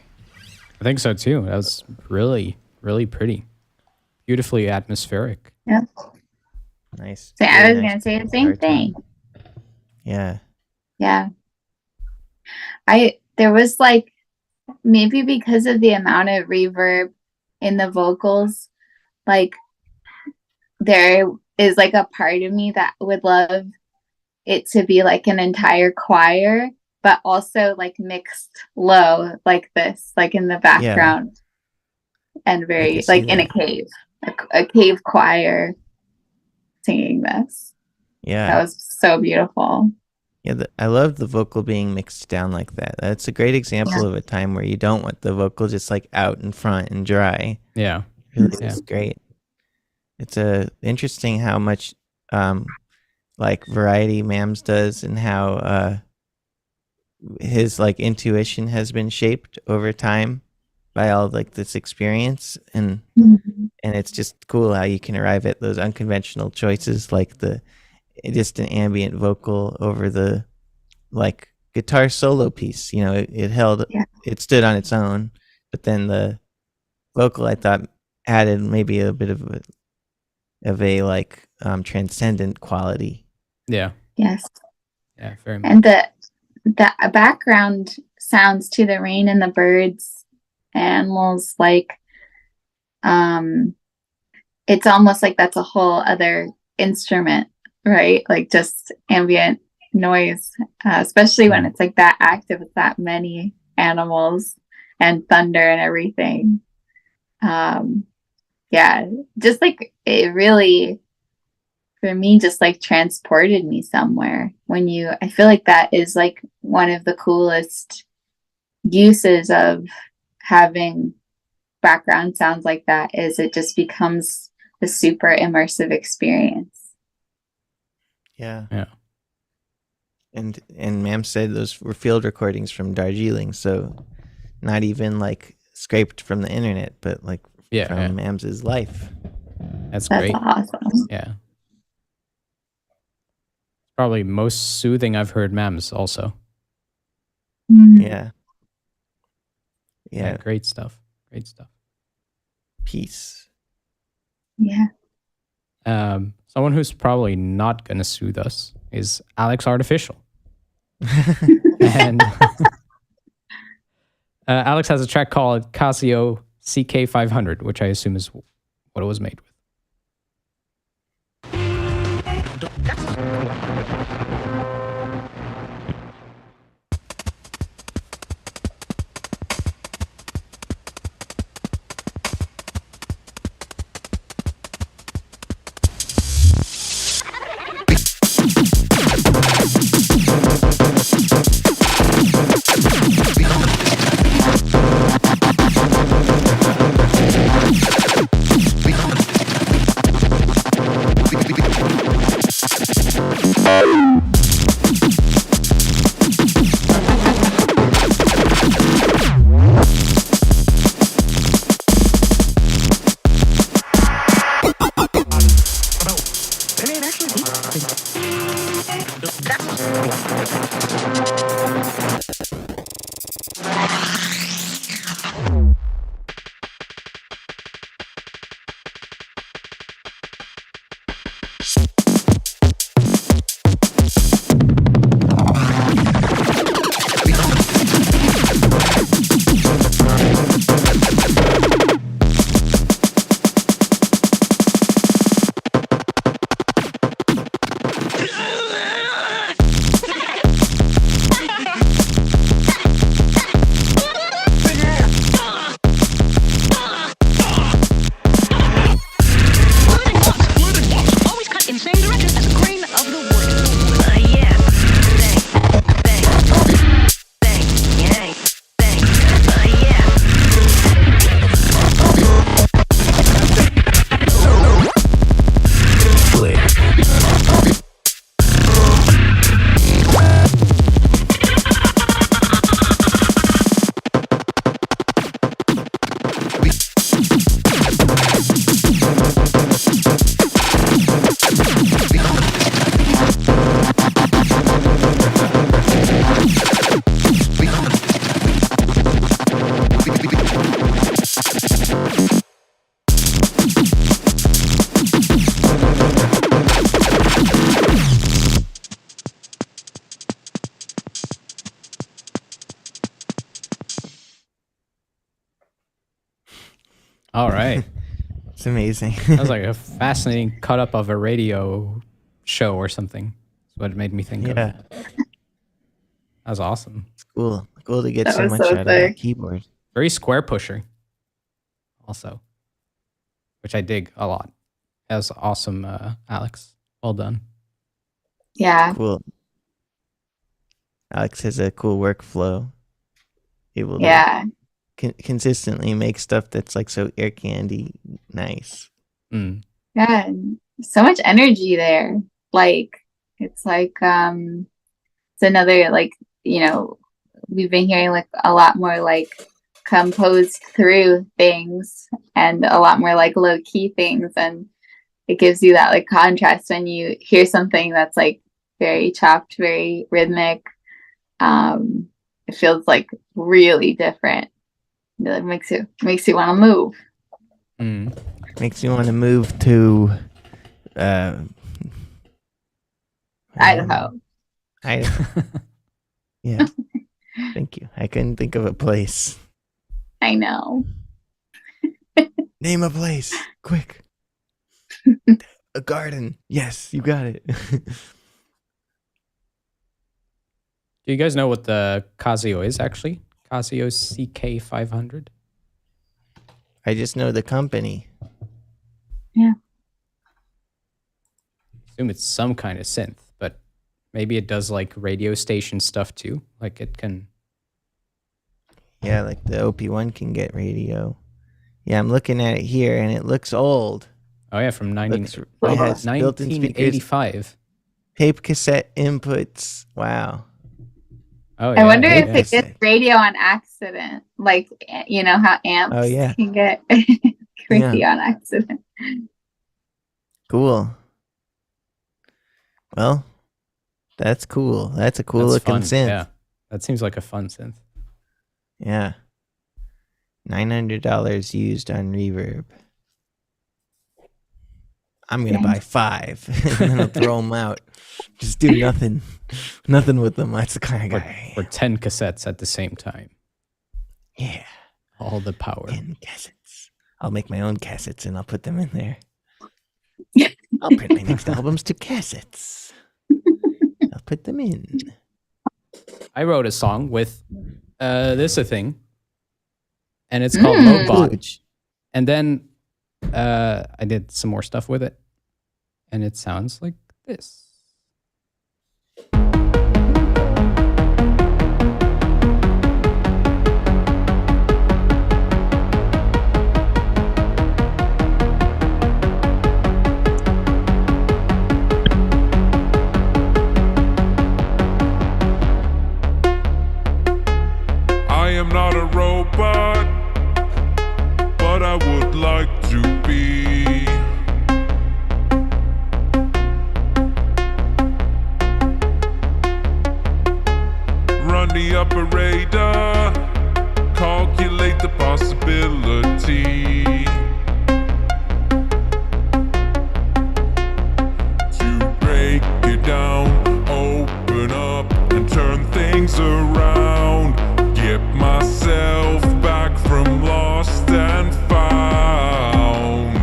I think so too. That was really, really pretty. Beautifully atmospheric. Yeah. Nice. So I really was nice gonna say the same guitar tone. thing. Yeah. Yeah. There was like, maybe because of the amount of reverb in the vocals, like there is like a part of me that would love it to be like an entire choir, but also like mixed low like this, like in the background, and very like in a cave, a cave choir singing this. Yeah. That was so beautiful. Yeah, I love the vocal being mixed down like that. That's a great example of a time where you don't want the vocal just like out in front and dry. Yeah. Really, it's great. It's interesting how much like variety Mams does, and how his like intuition has been shaped over time by all like this experience, and it's just cool how you can arrive at those unconventional choices, like the just an ambient vocal over the like guitar solo piece. You know, it stood on its own, but then the vocal I thought added maybe a bit of a like transcendent quality. Yeah. Yes. Yeah, very much. And the background sounds to the rain and the birds, animals, like it's almost like that's a whole other instrument, right? Like just ambient noise, especially when it's like that active with that many animals and thunder and everything. Yeah, just like it really, for me, just like transported me somewhere. I feel like that is like one of the coolest uses of having background sounds like that, is it just becomes a super immersive experience. Yeah. Yeah. And Mam said those were field recordings from Darjeeling, so not even like scraped from the internet, but like from Mams's life. That's great. Awesome. Yeah. Probably most soothing I've heard Mams also. Yeah. Yeah, great stuff. Great stuff. Peace. Yeah. Someone who's probably not gonna soothe us is Alex Artificial. And Alex has a track called Casio CK500, which I assume is what it was made with. All right. It's amazing. That was like a fascinating cut up of a radio show or something. That's what it made me think of. Yeah, That was awesome. it's cool. Cool to get That so was much so out of sick. that keyboard. Very square pusher, also, which I dig a lot. That was awesome, Alex. Well done. Yeah. Cool. Alex has a cool workflow. Able to Yeah. consistently make stuff that's like so ear candy nice. Mm. Yeah. And so much energy there. Like, it's like, it's another, like, you know, we've been hearing like a lot more like composed through things and a lot more like low key things. And it gives you that like contrast when you hear something that's like very chopped, very rhythmic. It feels like really different. It makes you want to move. Mm. Makes me want to move to Idaho. Idaho. Yeah. Thank you. I couldn't think of a place. I know. Name a place. Quick. A garden. Yes, you got it. Do you guys know what the Casio is actually? Casio CK500? I just know the company. Yeah. Assume it's some kind of synth, but maybe it does like radio station stuff too. Like it can. Yeah, like the OP1 can get radio. Yeah, I'm looking at it here and it looks old. Oh yeah, from Looks, it has built-in speakers, 1985. tape cassette inputs. Wow. Oh I wonder if yeah. it gets radio on accident. Like, you know how amps Oh, yeah. can get radio on accident. Cool. Well, that's cool. That's a cool That's looking fun. synth. Yeah, that seems like a fun synth. Yeah. $900 used on Reverb. I'm gonna buy 5 and then I'll throw them out. Just do nothing with them. That's the kind of guy. Or 10 cassettes at the same time. Yeah, All the power. 10 cassettes. I'll make my own cassettes and I'll put them in there. I'll print my next albums to cassettes. I'll put them in. I wrote a song with this a thing, and it's called Mobot. Huge. And then I did some more stuff with it, and it sounds like this. I am not a robot, but I would like to be. Run the operator, calculate the possibility. To break it down, open up and turn things around. Get myself back from lost and found.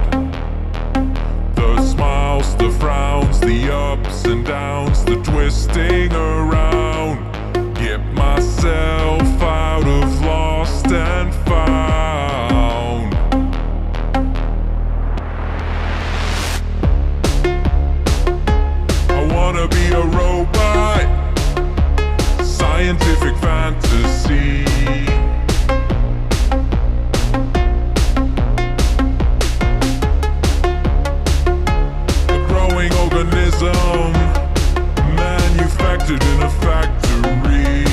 The smiles, the frowns, the ups and downs, the twisting around. Get myself out of lost and found. I wanna be a robot. Scientific fantasy. A growing organism, manufactured in a factory.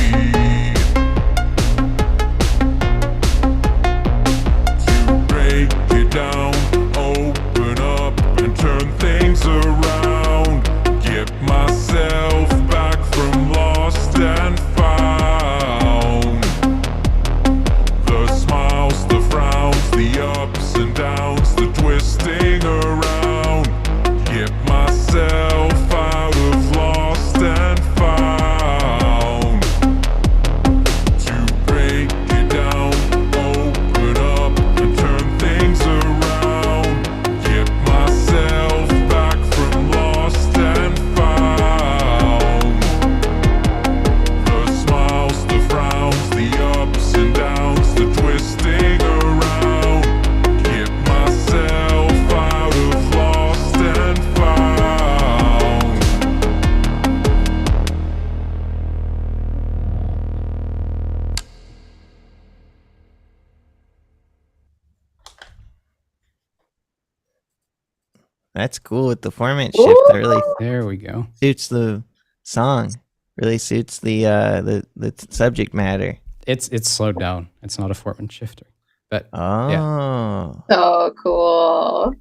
That's cool with the format shift. That really There we go. suits the song. Really suits the subject matter. It's slowed down. It's not a format shifter. But Oh, So cool.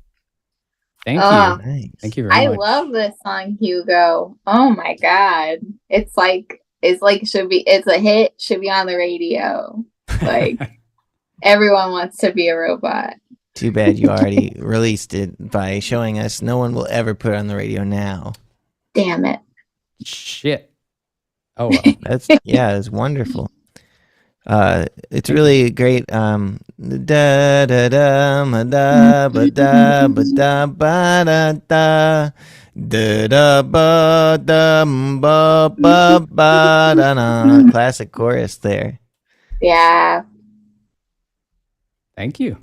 thank Oh. you. nice. Thank you very I much. love this song, Hugo. Oh my god. It's like it's a hit, should be on the radio. Like everyone wants to be a robot. Too bad you already released it by showing us no one will ever put it on the radio now. Damn it. Shit. Oh well. It's wonderful. It's really great. Da da da ma da ba da ba da ba da da da da ba da ba ba ba da na. Classic chorus there. Yeah. Thank you.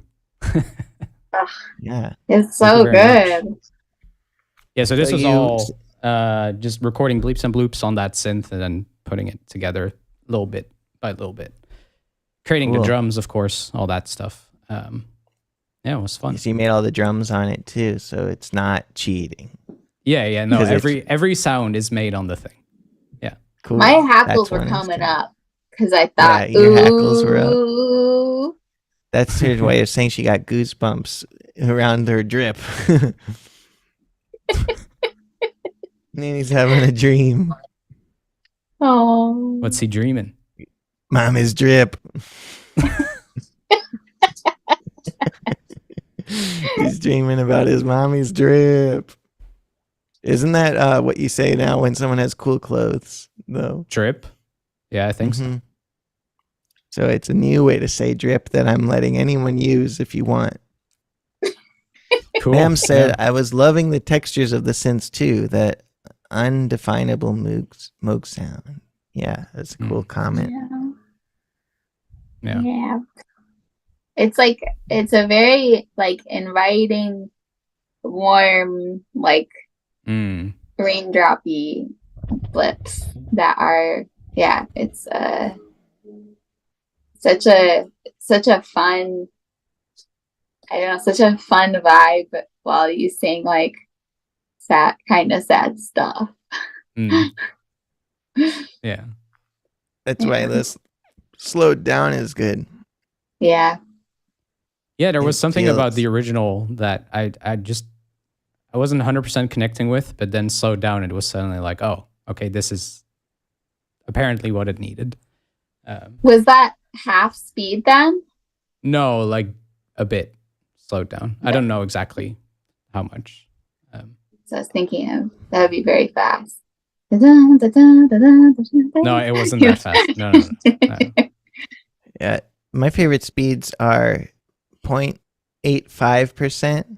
Yeah. It's Thank so you very good. Yeah, so this So was you- all just recording bleeps and bloops on that synth and then putting it together little bit by little bit. Creating the Cool. drums, of course, all that stuff. Yeah, it was fun. So you made all the drums on it too, so it's not cheating. Yeah, no, 'Cause it's- every sound is made on the thing. Cool. My hackles That's were when it's coming good. up because I thought, Yeah, your hackles were up. ooh. That's her way of saying she got goosebumps around her drip. And he's having a dream. Oh. What's he dreaming? Mommy's drip. He's dreaming about his mommy's drip. Isn't that what you say now when someone has cool clothes, though? Drip? Yeah, I think so. Mhm. So it's a new way to say drip that I'm letting anyone use if you want. Cool. Ma'am said, Yeah. I was loving the textures of the synths too, that undefinable Moog sound. Yeah, that's a cool comment. Yeah. Yeah. It's like it's a very like inviting, warm, like Mm. raindroppy blips that are it's such a fun, I don't know, such a fun vibe while you sing like sad stuff. Mm. Yeah. That's why this slowed down is good. Yeah. Yeah, there was It something about feels- the original that I wasn't 100% connecting with, but then slowed down and it was suddenly like, oh, okay, this is apparently what it needed. Was that half speed then? No, like a bit slowed down. I don't know exactly how much. So I was thinking of that would be very fast. No, No, it wasn't that fast. No. Yeah, my favorite speeds are 0.85%,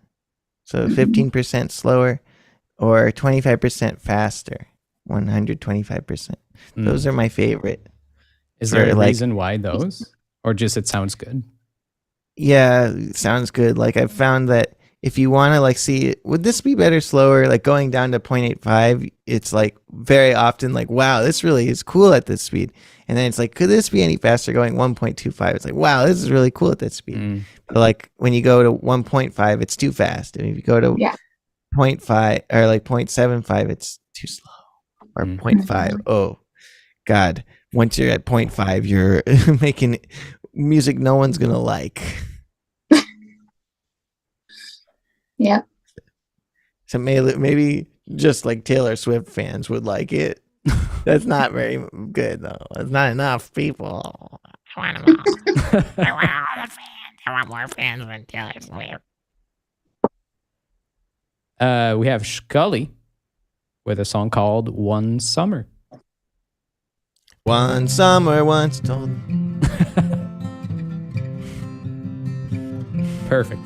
so 15% slower, or 25% faster, 125%. Those are my favorite. Is there a for, like- reason why those? Or just it sounds good? Yeah, sounds good. Like I've found that if you want to like see, would this be better slower? Like going down to 0.85, it's like very often like, wow, this really is cool at this speed. And then it's like, could this be any faster going 1.25? It's like, wow, this is really cool at that speed. Mm. But like when you go to 1.5, it's too fast. And if you go to Yeah. 0.5 or like 0.75, it's too slow. Or Mm. 0.5. Oh, God. Once you're at 0.5, you're making music no one's going to like. Yep. So maybe just like Taylor Swift fans would like it. That's not very good, though. It's not enough people. I want them all. I want all the fans. I want more fans than Taylor Swift. We have Scully with a song called One Summer. One summer once told. Perfect.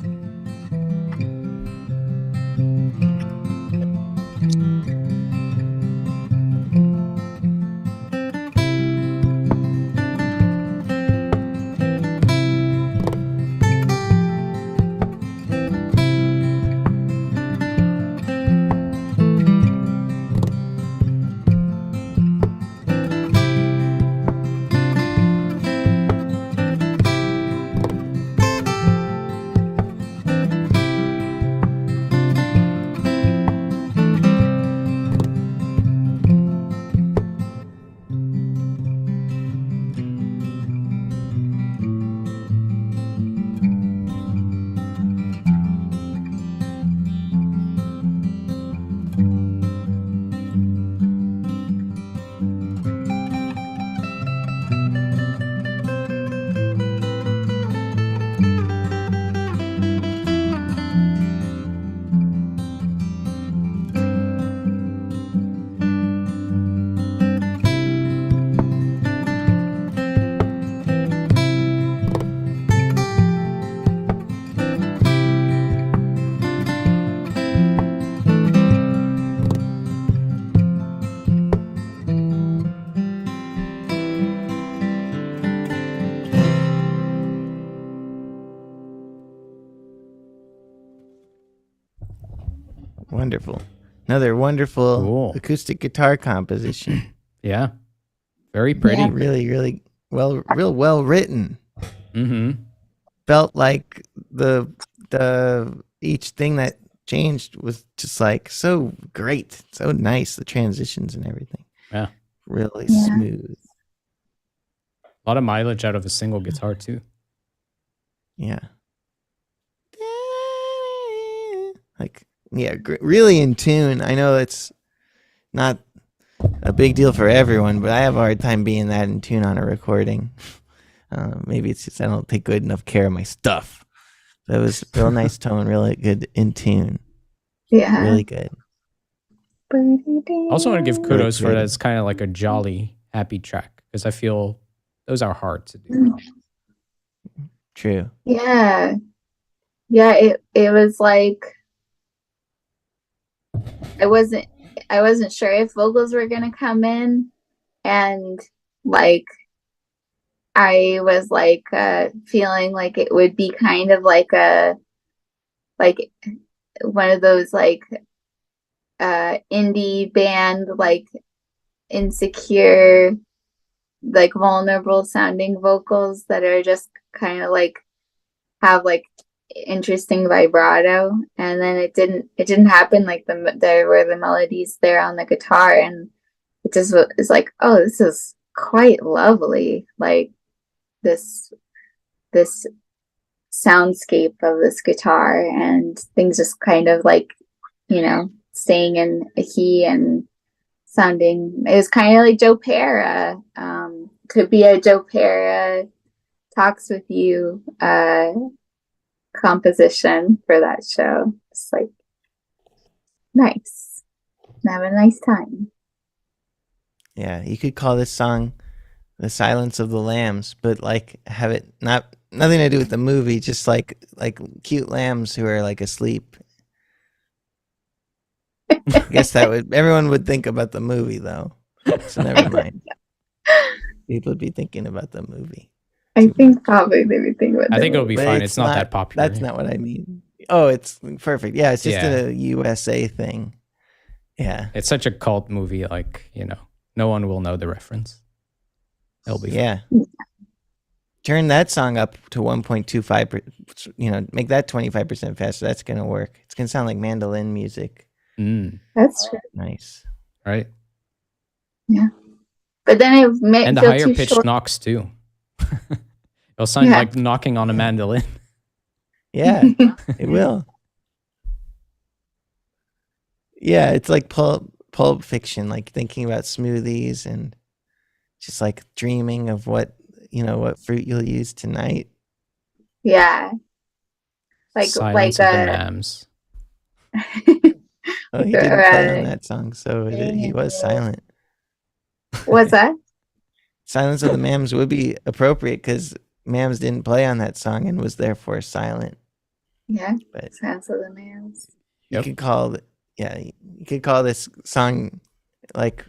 Wonderful. Another wonderful Cool. acoustic guitar composition. Yeah. Very pretty. Yeah. Really, really well written. Mm-hmm. Felt like the each thing that changed was just like so great, so nice. The transitions and everything. Yeah. Really Yeah. smooth. A lot of mileage out of a single guitar too. Yeah. Like, yeah, really in tune. I know it's not a big deal for everyone, but I have a hard time being that in tune on a recording. Maybe it's just I don't take good enough care of my stuff. That was real nice tone, really good in tune. Yeah. Really good. I also want to give kudos for that. creative. It's kind of like a jolly, happy track because I feel those are hard to do. True. Yeah. Yeah, it was like I wasn't sure if vocals were gonna come in, and like I was like feeling like it would be kind of like one of those like indie band like insecure like vulnerable sounding vocals that are just kind of like have like interesting vibrato, and then it didn't happen. Like there were the melodies there on the guitar, and it just was like, oh, this is quite lovely, like this soundscape of this guitar, and things just kind of like, you know, staying in a key and sounding. It was kind of like Joe Pera. Could be a Joe Pera Talks With You composition for that show. It's like nice. Have a nice time. Yeah, you could call this song "The Silence of the Lambs," but like have it nothing to do with the movie, just like cute lambs who are like asleep. I guess everyone would think about the movie though, so never mind. People would be thinking about the movie. I think probably they would think about I think it'll be But fine. It's not that popular. That's not what I mean. Oh, it's perfect. Yeah, it's just Yeah. a USA thing. Yeah. It's such a cult movie, like, you know, no one will know the reference. It'll be Yeah. Turn that song up to 1.25, make that 25% faster. That's going to work. It's going to sound like mandolin music. fun. That's true. Nice. Right? But then it may And the feel higher too pitched short. knocks too. It'll sound Yeah. like knocking on a mandolin. Yeah, it will. Yeah, it's like pulp fiction, like thinking about smoothies and just like dreaming of what fruit you'll use tonight. Yeah. Silence of the Lambs. Oh, he didn't play on that song, so he was silent. What's that? Silence of the Mams would be appropriate because Mams didn't play on that song and was therefore silent. Yeah. But Sounds of the Mams. you could call this song like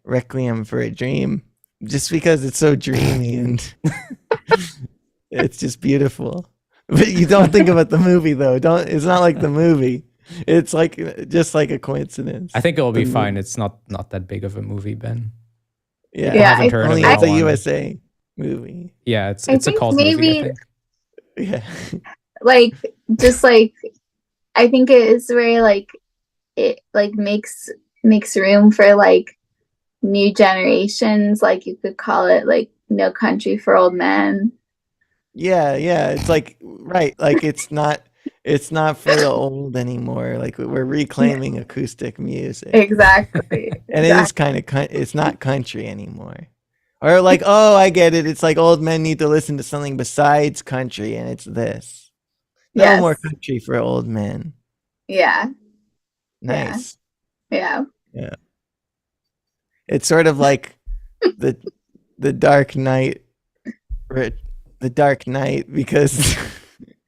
Requiem for a Dream, just because it's so dreamy and it's just beautiful. But you don't think about the movie though. It's not like the movie. It's like just like a coincidence. I think it'll be The fine. movie. It's not that big of a movie, Ben. Yeah, I haven't heard of only that it's a one. USA movie. Yeah, it's I a think cult movie, I maybe- think. Yeah. Like just like I think it is where like it like makes room for like new generations. Like you could call it like No Country for Old Men. Yeah, it's like right, like it's not for the old anymore. Like we're reclaiming acoustic music. Exactly. And it is kind of it's not country anymore. Or like, oh, I get it. It's like old men need to listen to something besides country, and it's this. No Yes. more country for old men. Yeah. Nice. Yeah. It's sort of like the Dark Knight, because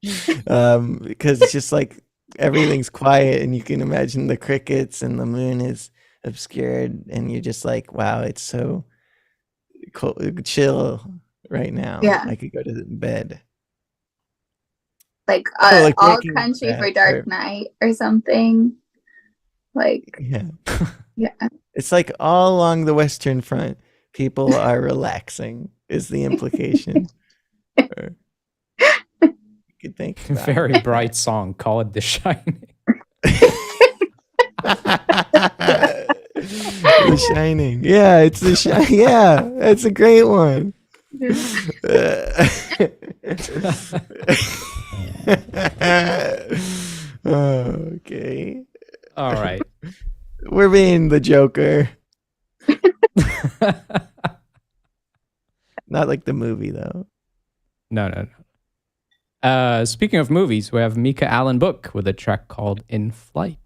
it's just like everything's quiet and you can imagine the crickets and the moon is obscured and you're just like, wow, it's so cold, chill right now. Yeah. I could go to bed. like like All Breaking Country Bad, for Dark Knight or something. Like, Yeah. yeah, It's like all along the Western Front, people are relaxing, is the implication. Or you could think about Very bright song. Call it The Shining. The Shining. Yeah, it's The Shining. Yeah, that's a great one. Okay. All right. We're being the Joker. Not like the movie, though. No. Speaking of movies, we have Mika Allen Book with a track called In Flight.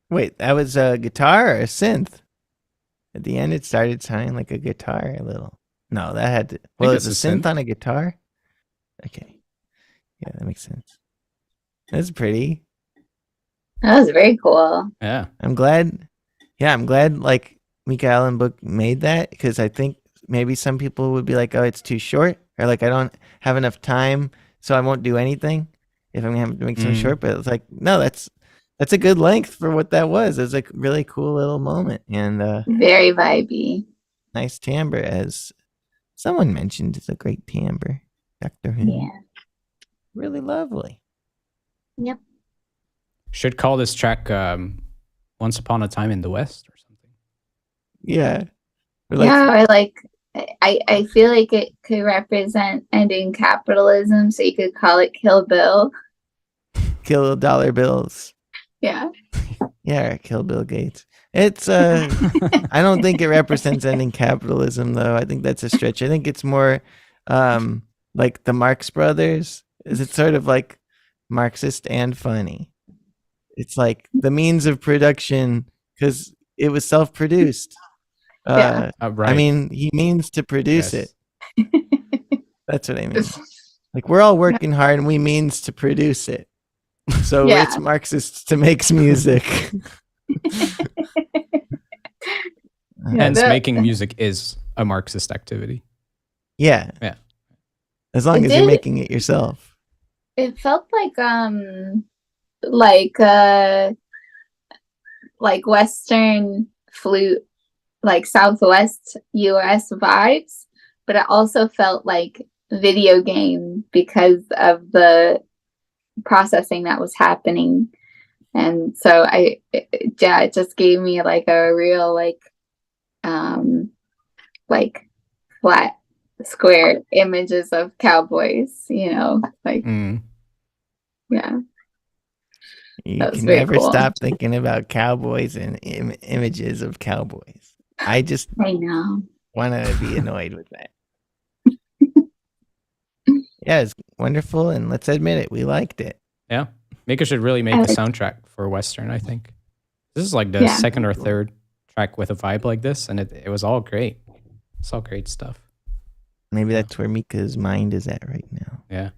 Wait, that was a guitar or a synth? At the end, it started sounding like a guitar a little. No, that had to. Well, it's a synth on a guitar? Okay. Yeah, that makes sense. That's pretty. that was very cool. Yeah. I'm glad. Yeah, I'm glad like Mika Allen Book made that because I think maybe some people would be like, oh, it's too short or like I don't have enough time, so I won't do anything if I'm going to have to make something short. But it's like, no, that's a good length for what that was. It was a really cool little moment and Very vibey. nice timbre, as someone mentioned. It's a great timbre. Doctor Who. Yeah. Really lovely. Yep. Should call this track Once Upon a Time in the West or something. Yeah. Or like I feel like it could represent ending capitalism, so you could call it Kill Bill. Kill dollar bills. Yeah. Yeah, kill Bill Gates. It's I don't think it represents ending capitalism though. I think that's a stretch. I think it's more like the Marx Brothers. Is it sort of like Marxist and funny? It's like the means of production because it was self-produced. Right. I mean, he means to produce Yes. it. That's what I mean. Like we're all working hard and we means to produce it. So Yeah. it's Marxists to make music. Hence, making music is a Marxist activity. Yeah. Yeah. As long as you're making it yourself. It felt like Western flute, like Southwest US vibes, but it also felt like video game because of the processing that was happening. And so it just gave me like a real like flat square images of cowboys, like yeah. You That was can very never cool. stop thinking about cowboys and images of cowboys. I just I know. want to be annoyed with that. Yeah, it's wonderful, and let's admit it, we liked it. Yeah. Mika should really make a soundtrack for Western, I think. This is like the second or third track with a vibe like this, and it was all great. It's all great stuff. Maybe that's where Mika's mind is at right now. Yeah.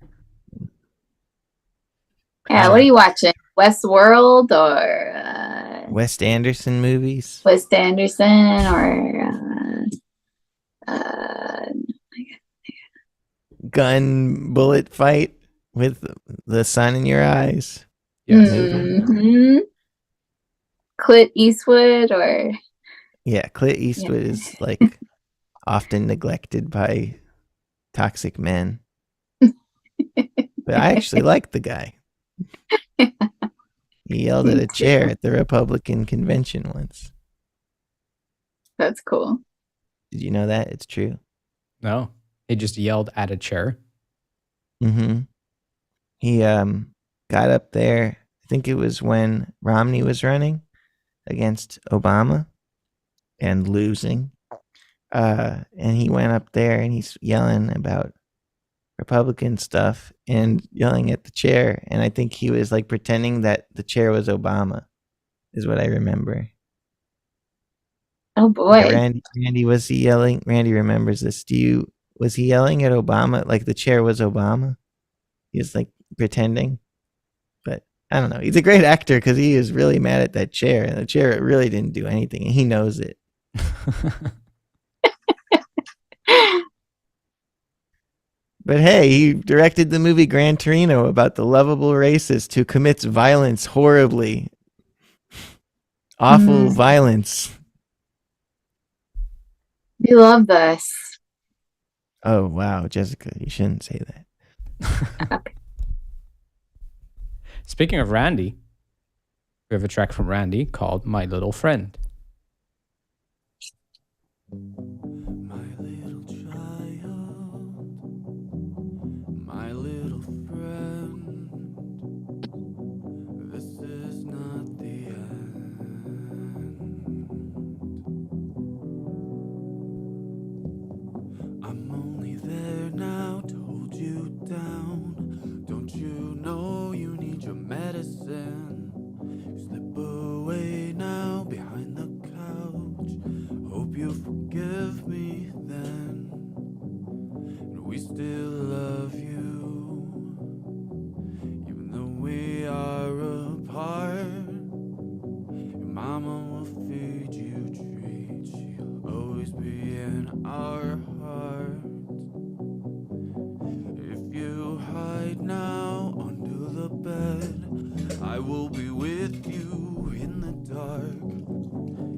Yeah, what are you watching? Westworld or Wes Anderson movies? Wes Anderson or Gun bullet fight with the sun in your eyes. Yes. Clint Eastwood or Yeah, Clint Eastwood is like often neglected by toxic men. But I actually like the guy. He yelled at a chair at the Republican convention once. That's cool. Did you know that? It's true. No. He just yelled at a chair. Mm-hmm. He got up there I think it was when Romney was running against Obama and losing. And he went up there and he's yelling about Republican stuff and yelling at the chair. And I think he was like pretending that the chair was Obama, is what I remember. Oh boy. Yeah, Randy, was he yelling? Randy remembers this. Was he yelling at Obama like the chair was Obama? He was like pretending. But I don't know. He's a great actor because he is really mad at that chair, and the chair really didn't do anything, and he knows it. But hey, he directed the movie Gran Torino about the lovable racist who commits violence horribly. Awful violence. We love this. Oh, wow, Jessica, you shouldn't say that. Okay. Speaking of Randy, we have a track from Randy called My Little Friend. My little child, my little friend, this is not the end. I'm only there now to hold you down. Don't you know you need your medicine? Slip away now behind the couch. Hope you forgive me then. And we still love you, even though we are apart. Your mama will feed you treats. She'll always be in our hearts. If you hide now under the bed, I will be with you in the dark.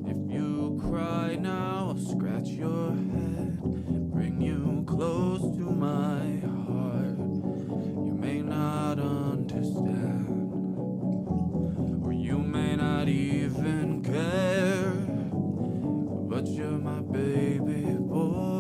If you cry now, I'll scratch your head, bring you close to my heart. You may not understand, or you may not even care, but you're my baby boy.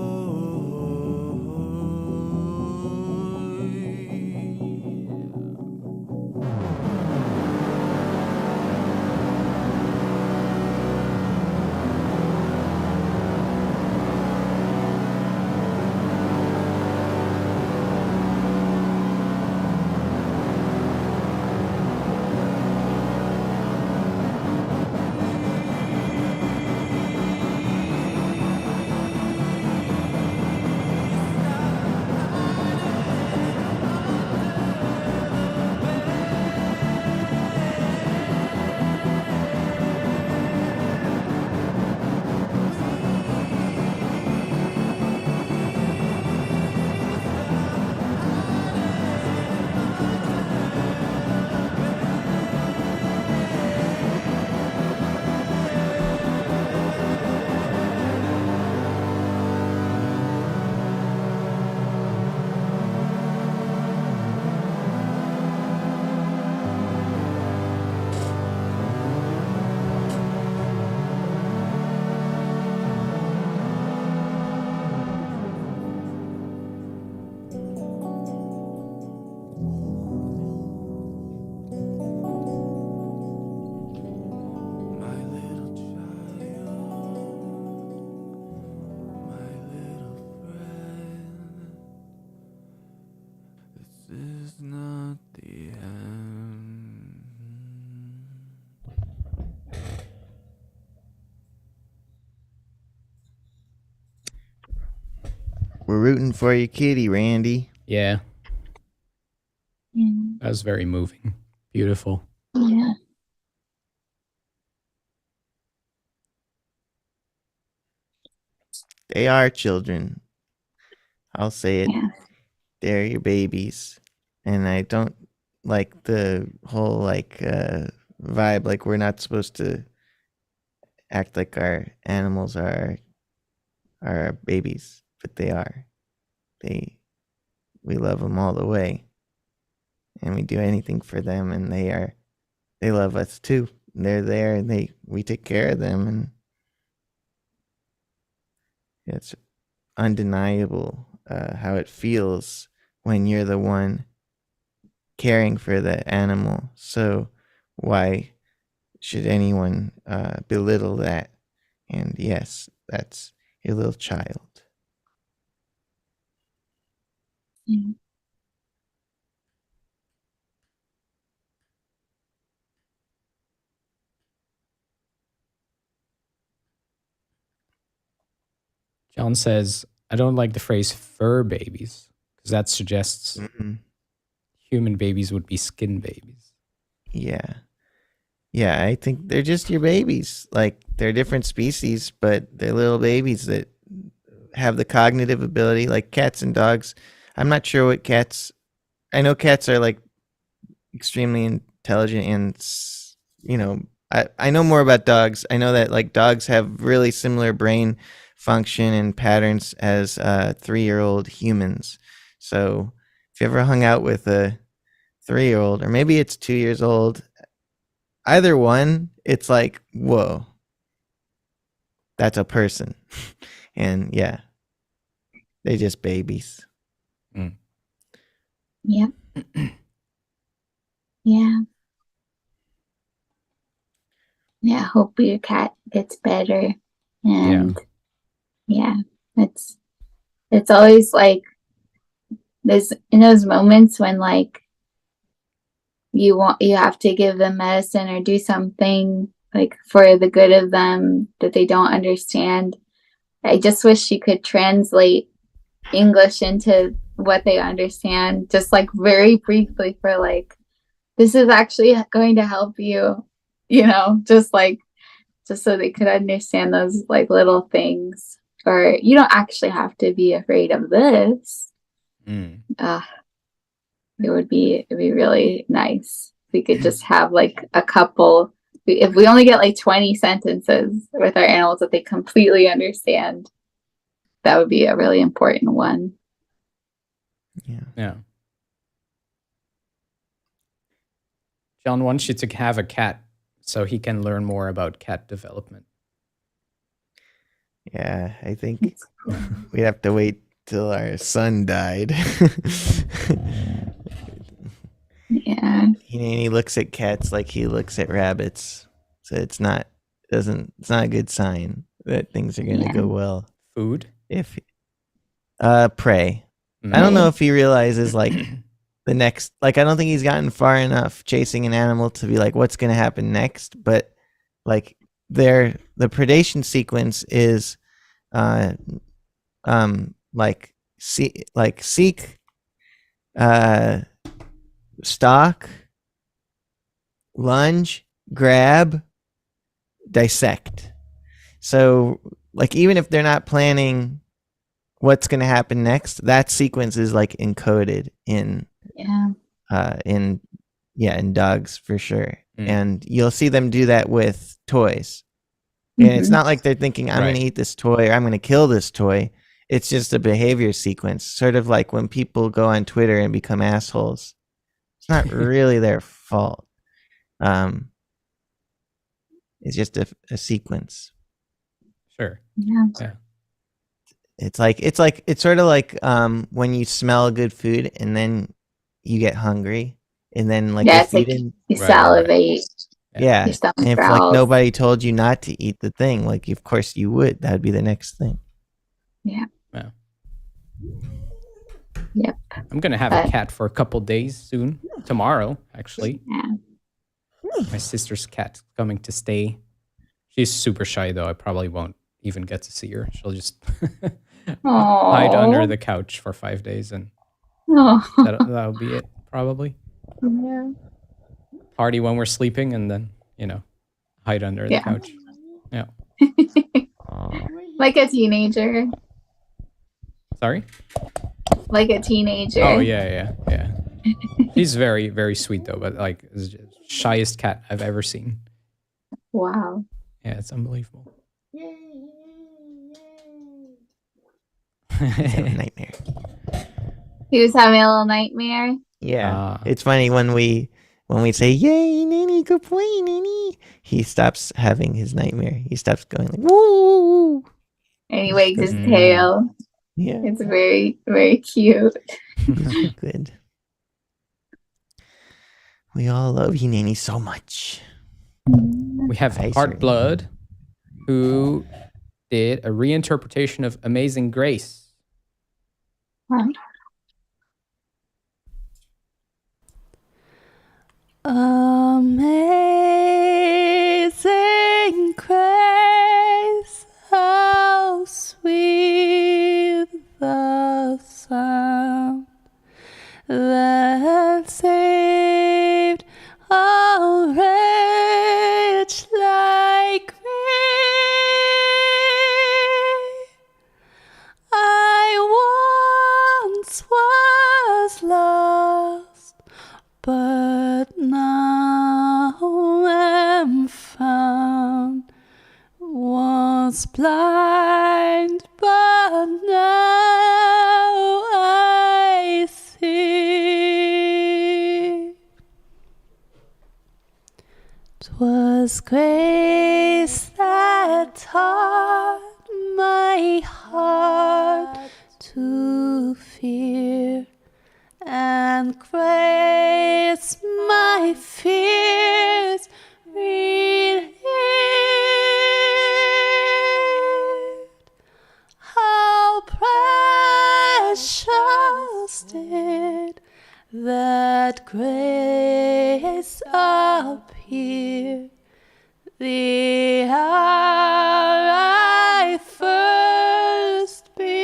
My little child, my little friend, this is not the end. We're rooting for your kitty, Randy. Yeah, Yeah. that was very moving. Beautiful. Yeah. They are children. I'll say it. Yeah. They're your babies. And I don't like the whole vibe, like we're not supposed to act like our animals are our babies, but they are. We love them all the way, and we do anything for them, and they love us too. They're there, and we take care of them, and it's undeniable how it feels when you're the one caring for the animal. So why should anyone belittle that? And yes, that's a little child. Yeah. John says, I don't like the phrase fur babies because that suggests Mhm. human babies would be skin babies. Yeah. Yeah, I think they're just your babies. Like, they're different species, but they're little babies that have the cognitive ability, like cats and dogs. I'm not sure what cats. I know cats are like extremely intelligent, and I know more about dogs. I know that like dogs have really similar brain function and patterns as 3-year-old humans. So if you ever hung out with a 3-year-old, or maybe it's 2 years old, either one, it's like, whoa, that's a person. And yeah, they just babies. Yeah. Yeah. Yeah. Hope your cat gets better. And yeah, it's always like there's in those moments when like you have to give them medicine or do something like for the good of them that they don't understand. I just wish you could translate English into what they understand, just like very briefly for like, this is actually going to help you, just so they could understand those like little things. Or you don't actually have to be afraid of this. It'd be really nice if we could just have like a couple. If we only get like 20 sentences with our animals that they completely understand, that would be a really important one. Yeah. John wants you to have a cat so he can learn more about cat development. Yeah, I think we'd have to wait till our son died. Yeah. He looks at cats like he looks at rabbits. So it's not a good sign that things are gonna go well. Food? If prey. I don't know if he realizes like the next, like I don't think he's gotten far enough chasing an animal to be like what's gonna happen next, but like the predation sequence is seek, stalk, lunge, grab, dissect. So like even if they're not planning what's going to happen next, that sequence is like encoded in dogs for sure. And you'll see them do that with toys. And it's not like they're thinking I'm going to eat this toy or I'm going to kill this toy. It's just a behavior sequence, sort of like when people go on Twitter and become assholes. It's not really their fault. It's just a sequence. Sure. Yeah. It's sort of like when you smell good food and then you get hungry, and then like it's like you salivate. Yeah, Your stomach and if growls. like nobody told you not to eat the thing, like of course you would. That'd be the next thing. Yeah. Yep. I'm gonna have a cat for a couple days soon. Tomorrow, actually. Yeah. My sister's cat's coming to stay. She's super shy though. I probably won't even get to see her. She'll just hide under the couch for 5 days, and that'll be it probably. Yeah. Party when we're sleeping, and then hide under the couch. Yeah. Like a teenager. Sorry? Like a teenager. Oh yeah. He's very, very sweet though, but like the shyest cat I've ever seen. Wow. Yeah, it's unbelievable. He's having a nightmare. He was having a little nightmare. Yeah. It's funny when we say, "Yay, Nanny, good boy, Nanny," he stops having his nightmare. He stops going like, "Woo!" And he wags his tail. Yeah. It's very, very cute. Good. We all love Hineni so much. We have I Heartblood, who did a reinterpretation of Amazing Grace. Huh? Amazing grace, how sweet the sound that saved a wretch like me. I once was lost, but now am found. Was blind, but now I see. 'Twas grace that taught my heart to fear, and grace my fears relieved. How precious did that grace appear the hour I first believed.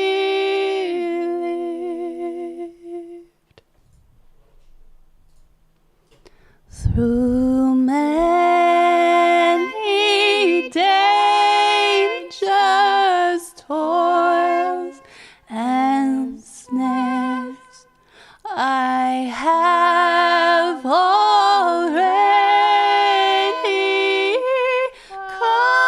Through many dangers, toils, and snares, I have already come.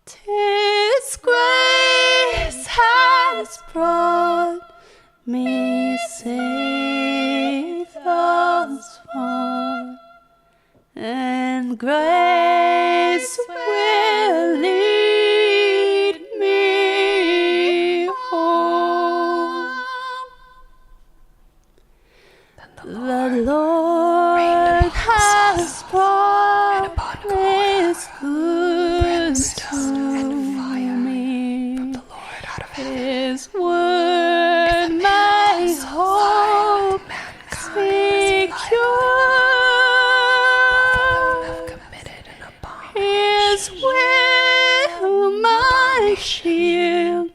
'Tis grace has brought me safe thus far, and grace will lead me home. The Lord has brought His good to me. His word, my hope secure. His will, my shield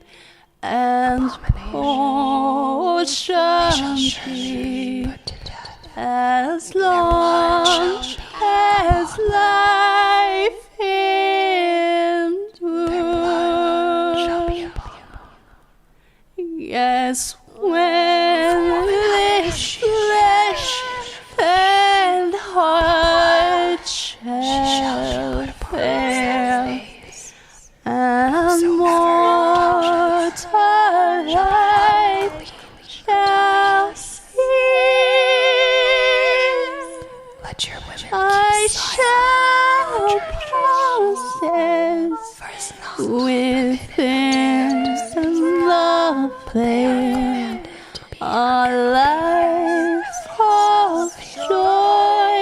and portion be, as long as life endures. Yes, when this flesh and heart shall fail, and mortal life shall cease, I shall possess within the veil a life of joy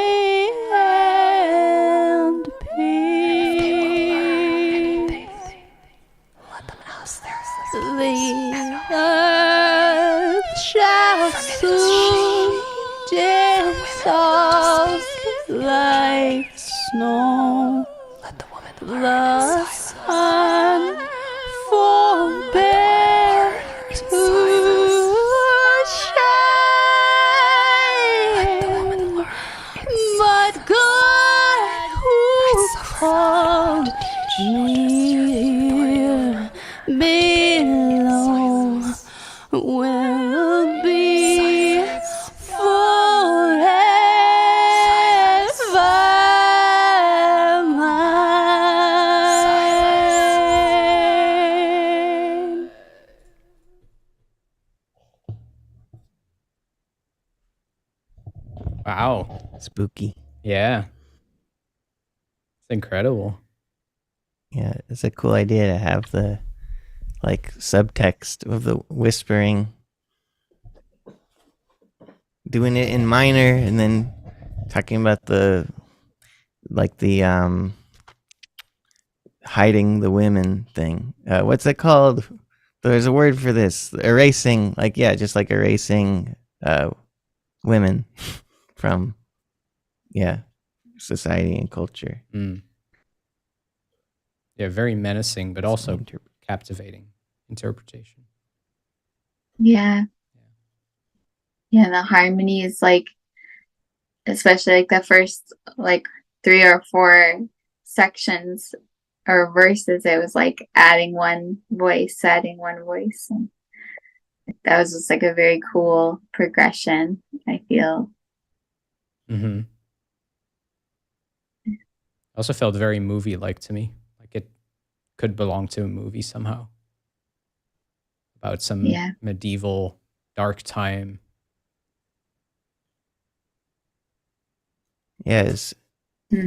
and peace. The earth shall soon dissolve like snow. The sun forbear to shine, but God who called me here below will be forever mine. Wow. Spooky. Yeah. It's incredible. Yeah, it's a cool idea to have the like subtext of the whispering doing it in minor, and then talking about the hiding the women thing. What's it called? There's a word for this. Erasing, just like erasing women from society and culture. Yeah, very menacing, but also captivating interpretation. Yeah. Yeah, the harmonies, like, especially like the first like 3 or 4 sections or verses, it was like adding one voice. And that was just like a very cool progression, I feel. Mm-hmm. Also felt very movie-like to me. Like it could belong to a movie somehow. About some medieval dark time. Yes.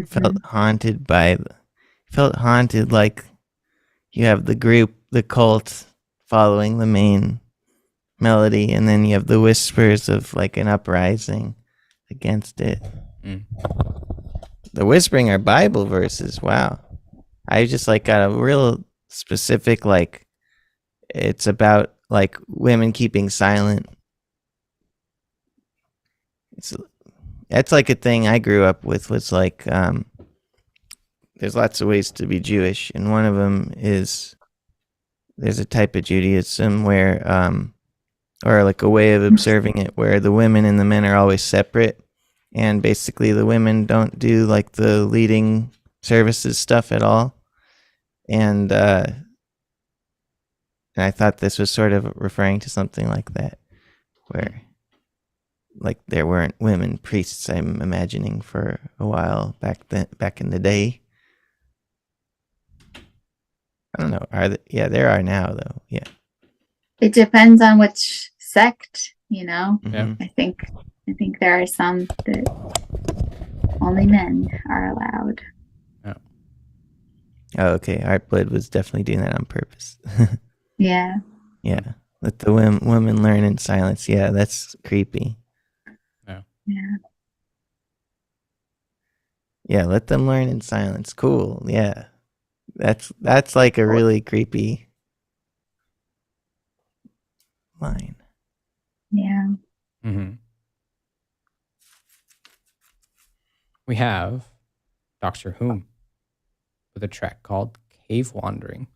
Felt haunted like you have the group, the cult following the main melody, and then you have the whispers of like an uprising against it. The whispering are Bible verses. Wow. I just like got a real specific, like, it's about like women keeping silent. That's like a thing I grew up with, was like, there's lots of ways to be Jewish, and one of them is there's a type of Judaism where, or like a way of observing it, where the women and the men are always separate, and basically the women don't do like the leading services stuff at all. And I thought this was sort of referring to something like that, where like there weren't women priests, I'm imagining, for a while back in the day. I don't know. There are now though. Yeah. It depends on which sect, Yeah. I think there are some that only men are allowed. Oh, okay. Heartblood was definitely doing that on purpose. Yeah. Yeah. Let the women learn in silence. Yeah, that's creepy. Yeah. Yeah, let them learn in silence. Cool. Yeah. That's like a really creepy line. Yeah. Mm-hmm. We have Doctor Whom with a track called Cave Wandering.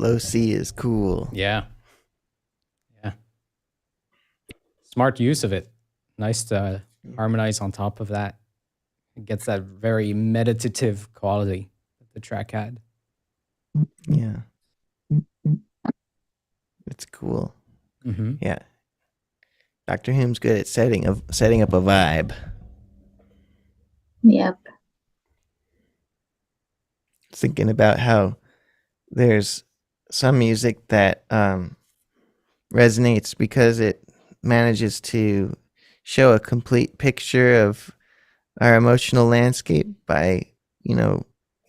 low C is cool. Yeah. Yeah. Smart use of it. Nice to harmonize on top of that. It gets that very meditative quality that the track had. Yeah. It's cool. Mm-hmm. Yeah. Dr. Hume's good at setting up a vibe. Yep. Thinking about how there's some music that resonates because it manages to show a complete picture of our emotional landscape by,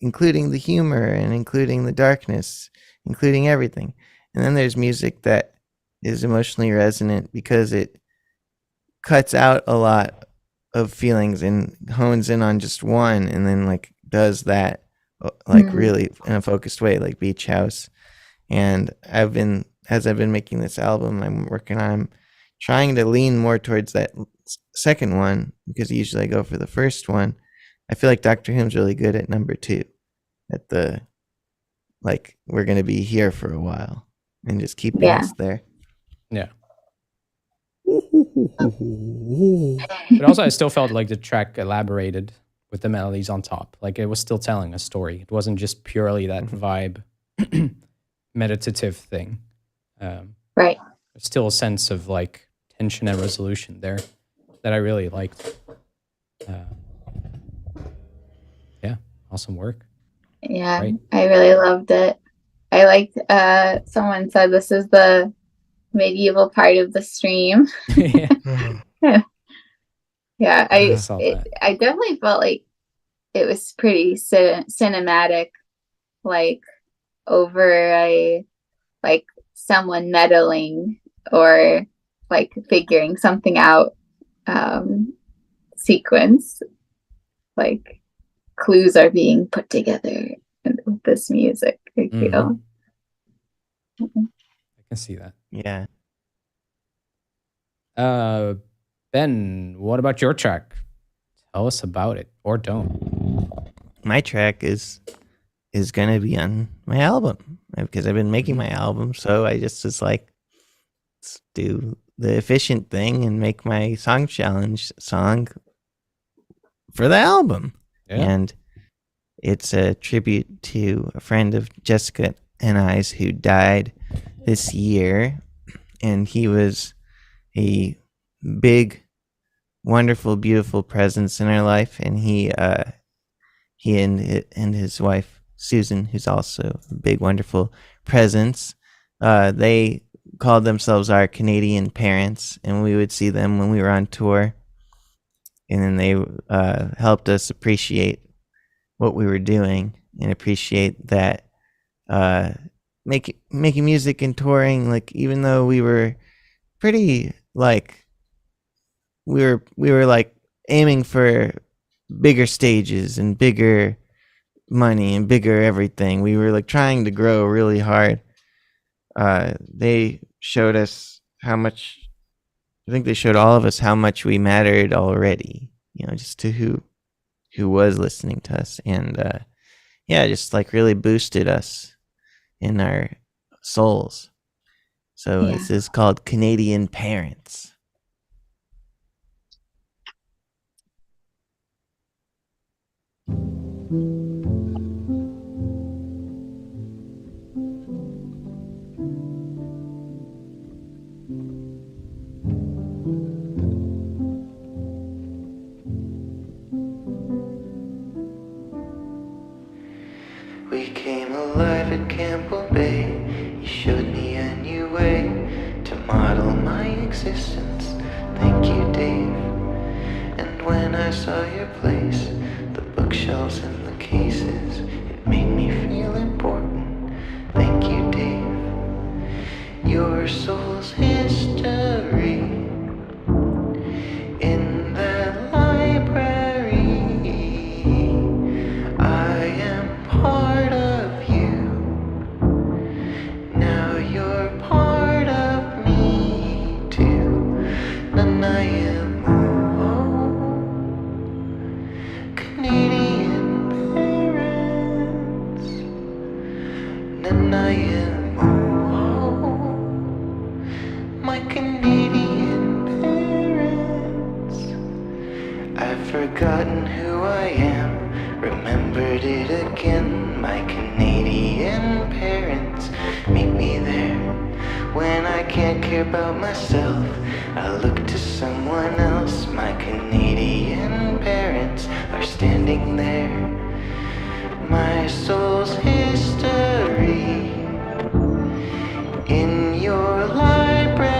including the humor and including the darkness, including everything. And then there's music that is emotionally resonant because it cuts out a lot of feelings and hones in on just one, and then like does that really in a focused way, like Beach House. And as I've been making this album, I'm trying to lean more towards that second one, because usually I go for the first one. I feel like Dr. Hume's really good at number 2, at the we're gonna be here for a while, and just keeping us there. Yeah. But also, I still felt like the track elaborated with the melodies on top. Like it was still telling a story. It wasn't just purely that vibe, meditative thing. Right. There's still a sense of like tension and resolution there that I really liked. Yeah, awesome work. Yeah, Right. I really loved it. I liked, someone said this is the medieval part of the stream. Yeah. Yeah, I saw that. I definitely felt like it was pretty cinematic, like over like someone meddling or like figuring something out sequence. Like clues are being put together with this music, I feel. I can see that. Yeah. Ben, what about your track? Tell us about it, or don't. My track is gonna be on my album, because I've been making my album, so I just was like, let's do the efficient thing and make my song challenge song for the album. Yeah. And it's a tribute to a friend of Jessica and I's who died this year, and he was a big, wonderful, beautiful presence in our life. And he and his wife Susan, who's also a big, wonderful presence, they called themselves our Canadian parents, and we would see them when we were on tour, and then they helped us appreciate what we were doing and appreciate that making music and touring, like, even though we were pretty like we were like aiming for bigger stages and bigger money and bigger everything, we were like trying to grow really hard. They showed us how much, I think they showed all of us how much we mattered already, just to who was listening to us. And just like really boosted us in our souls. So this is called Canadian Parents. We came alive at Campbell Bay. You showed me a new way to model my existence. Thank you, Dave. And when I saw your place, the bookshelves and the cases, it made me feel important. Thank you, Dave. Your soul's history in that library. I am part of you. Now you're part of me too. And I am I've forgotten who I am, remembered it again. My Canadian parents meet me there. When I can't care about myself, I look to someone else. My Canadian parents are standing there. My soul's history in your library.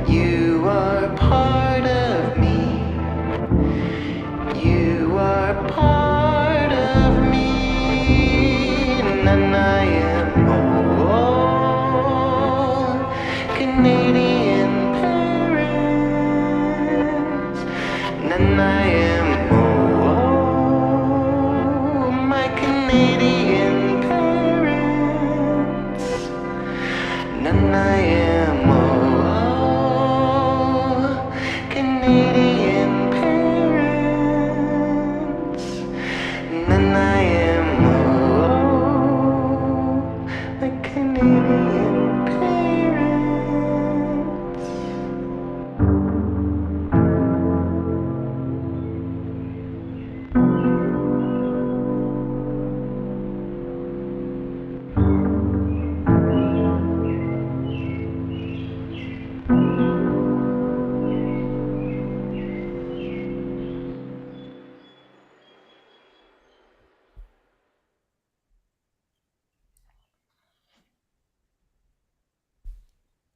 You are part of me. You are part of me. And I am all Canadian parents. And I am all my Canadian parents. And I am all Canadian parents. And I am all my Canadian parents.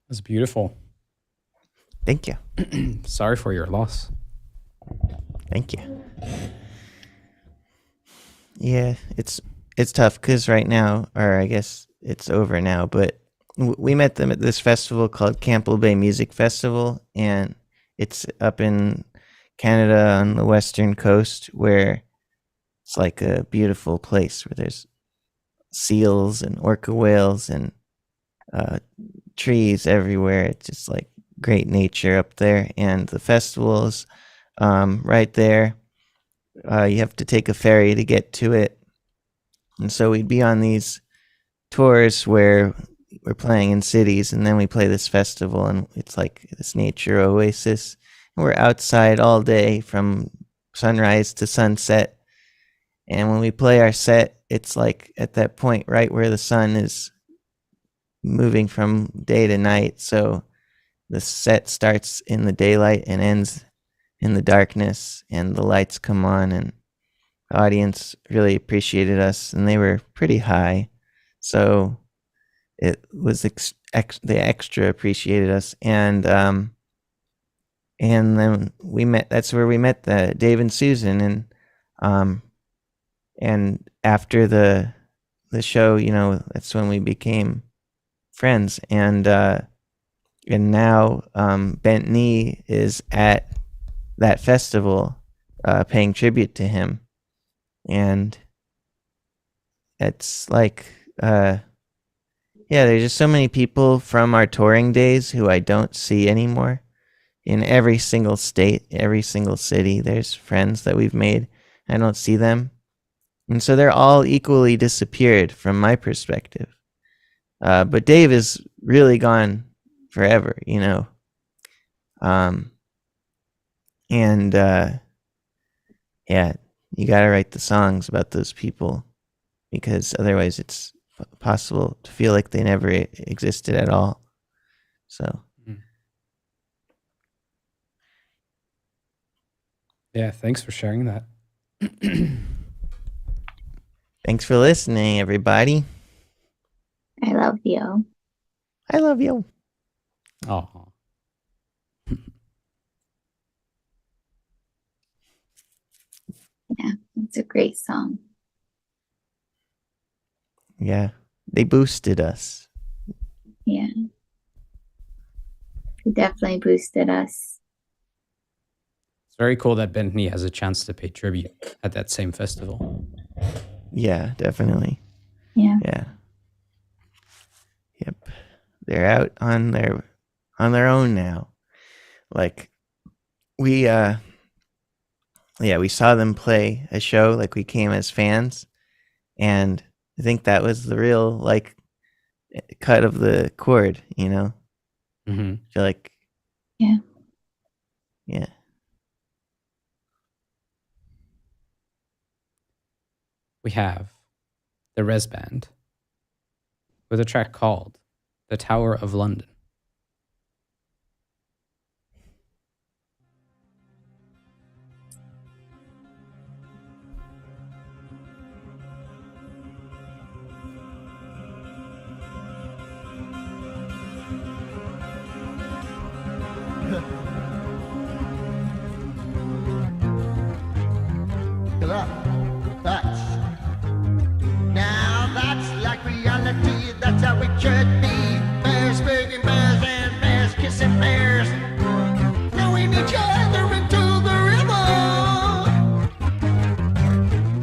That's beautiful. Thank you. Sorry for your loss. Thank you. Yeah, it's tough because right now, or I guess it's over now, but we met them at this festival called Campbell Bay Music Festival, and it's up in Canada on the western coast, where it's like a beautiful place where there's seals and orca whales and trees everywhere. It's just like great nature up there, and the festival's right there. You have to take a ferry to get to it, and so we'd be on these tours where we're playing in cities, and then we play this festival, and it's like this nature oasis. And we're outside all day from sunrise to sunset, and when we play our set, it's like at that point right where the sun is moving from day to night. So the set starts in the daylight and ends in the darkness, and the lights come on, and the audience really appreciated us, and they were pretty high. So it was they extra appreciated us, and then we met. That's where we met Dave and Susan, and after the show, that's when we became friends, and now Bentley is at that festival, paying tribute to him, and it's like, there's just so many people from our touring days who I don't see anymore. In every single state, every single city, there's friends that we've made. I don't see them, and so they're all equally disappeared from my perspective. But Dave is really gone forever, and you got to write the songs about those people, because otherwise it's possible to feel like they never existed at all. So Yeah, thanks for sharing that. thanks for listening, everybody. I love you. I love you. Oh, Yeah, it's a great song. Yeah, they boosted us. Yeah. It definitely boosted us. it's very cool that Bentley has a chance to pay tribute at that same festival. Yeah, definitely. Yeah. Yeah. Yep. They're out on their own now. Like we we saw them play a show, like we came as fans, and I think that was the real like cut of the cord, Mm-hmm. I feel like Yeah. Yeah. we have the Res Band with a track called The Tower of London. That's like reality, that's how it should be. Bears begging bears and bears kissing bears, throwing each other into the river.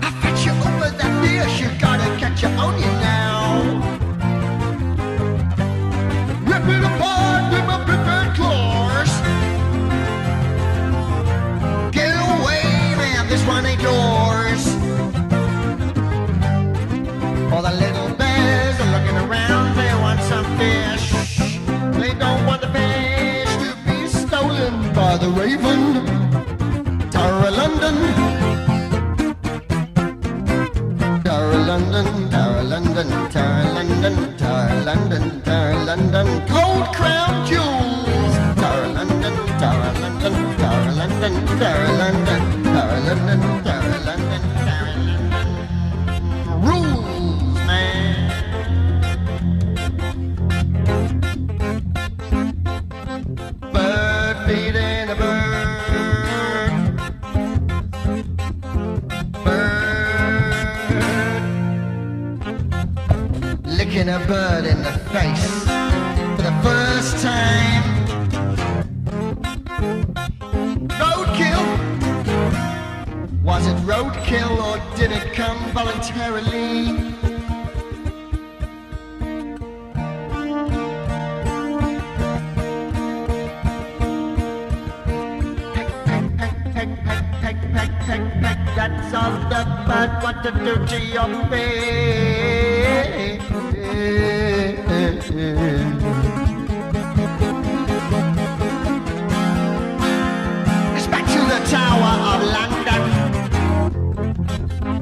I fetch you over that dish, you gotta catch your onion now. Rip it apart with my prepared claws. Get away, man, this one ain't yours. All the little bears are looking around, they want some fish. They don't want the fish to be stolen by the raven. Tower of London. Tower of London, Tower of London, Tower of London, Tower of London, Tower of London. Gold crown jewels. Tower of London, Tower of London, Tower of London, Tower of London, Tower of London, Tower of London, Tower of London. Rules. Bird feeding a bird. Bird licking a bird in the face for the first time. Roadkill. Was it roadkill or did it come voluntarily? That's all the bird want to do to your face. It's back to the Tower of London.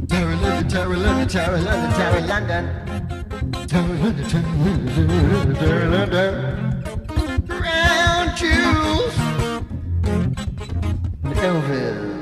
Tower of London, Tower of London, Tower of London, Tower of London. Tower of London, Tower of London. Crown jewels. The Elvis.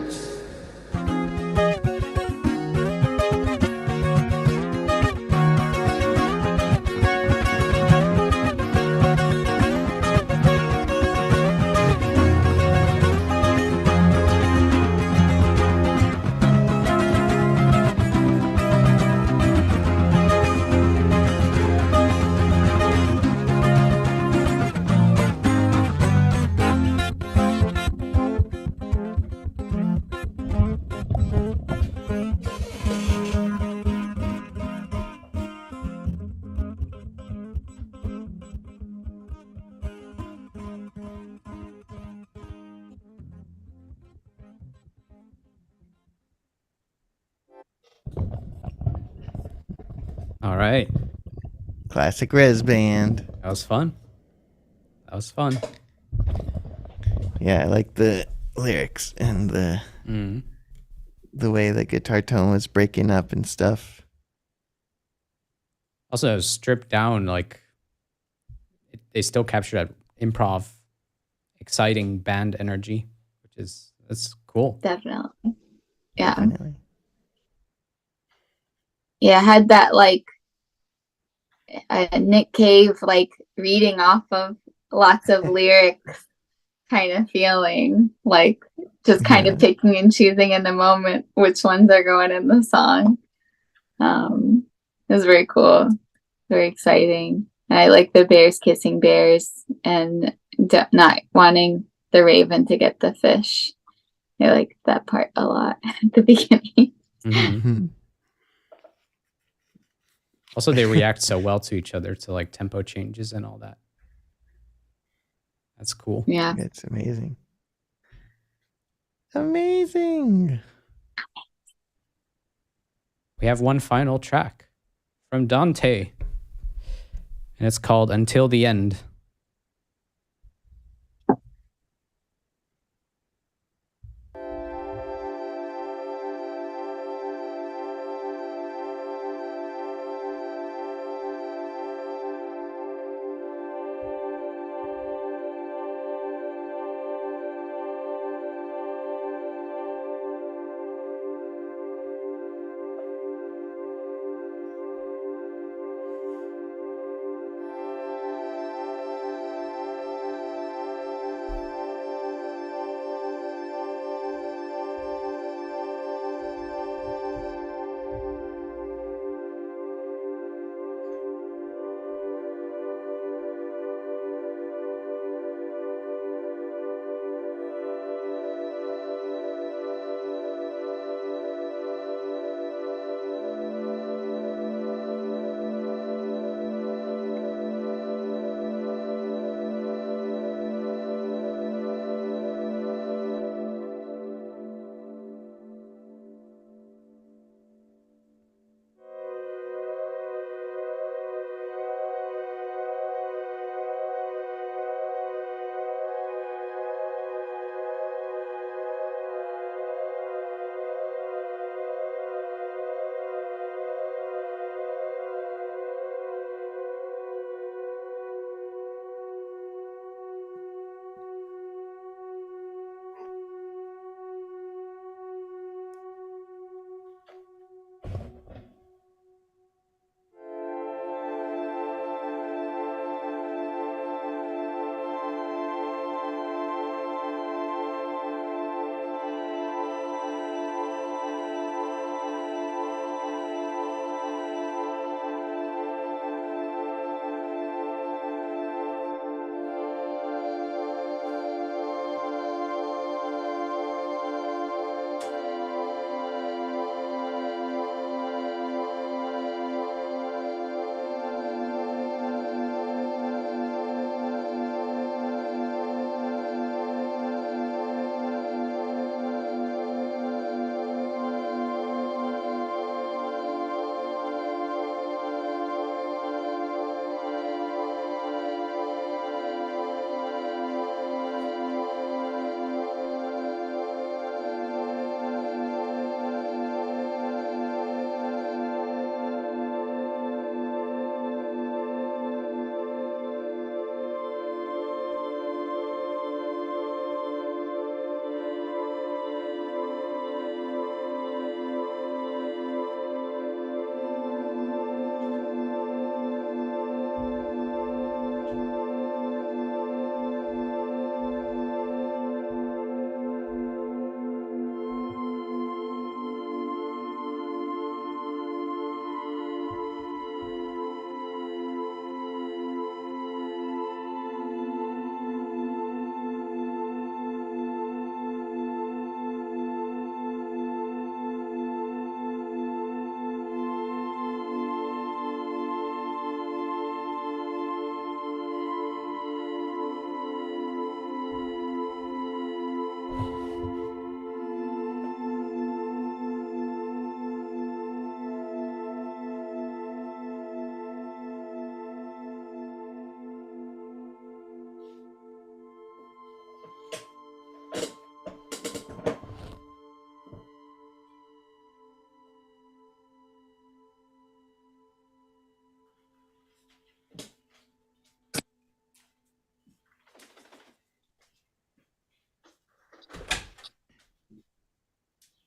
All right. Classic Res Band. That was fun. That was fun. Yeah, I like the lyrics and the way the guitar tone was breaking up and stuff. Also, stripped down, like they still capture that improv, exciting band energy, that's cool. Definitely. Yeah. Definitely. Yeah, I had that like Nick Cave like reading off of lots of lyrics kind of feeling, like just kind of picking and choosing in the moment which ones are going in the song. It was very cool, very exciting. And I like the bears kissing bears and not wanting the raven to get the fish. I like that part a lot at the beginning. Mm-hmm. Also, they react so well to each other to like tempo changes and all that. That's cool. Yeah. It's amazing. Amazing. We have one final track from Dante, and it's called Until the End.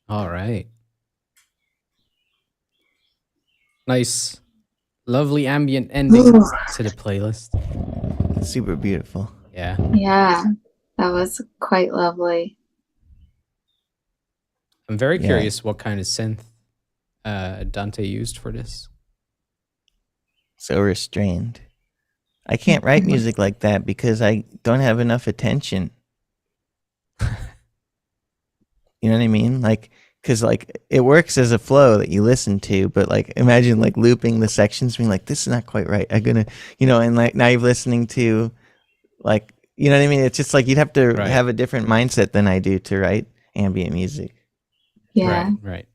All right. Nice. Lovely ambient ending Ooh. to the playlist. Super beautiful. Yeah. Yeah, that was quite lovely. I'm very Yeah. curious what kind of synth Dante used for this. So restrained. I can't write music like that because I don't have enough attention. You know what I mean? Like, because like it works as a flow that you listen to, but like imagine like looping the sections, being like, this is not quite right. I'm gonna, and like now you're listening to, like, you know what I mean? It's just like you'd have to Right. have a different mindset than I do to write ambient music. Yeah. Right.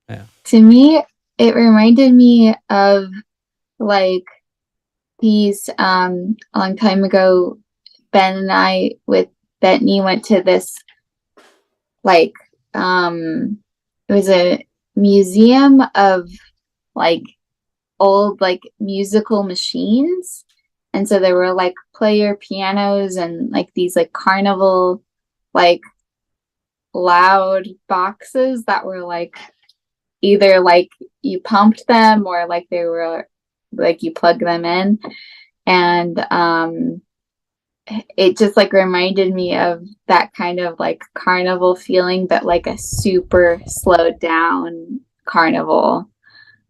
Yeah. To me, it reminded me of like these a long time ago, Ben and I with Bethany went to this like it was a museum of like old like musical machines, and so there were like player pianos and like these like carnival like loud boxes that were like either like you pumped them or like they were like you plug them in, and it just like reminded me of that kind of like carnival feeling, but like a super slowed down carnival,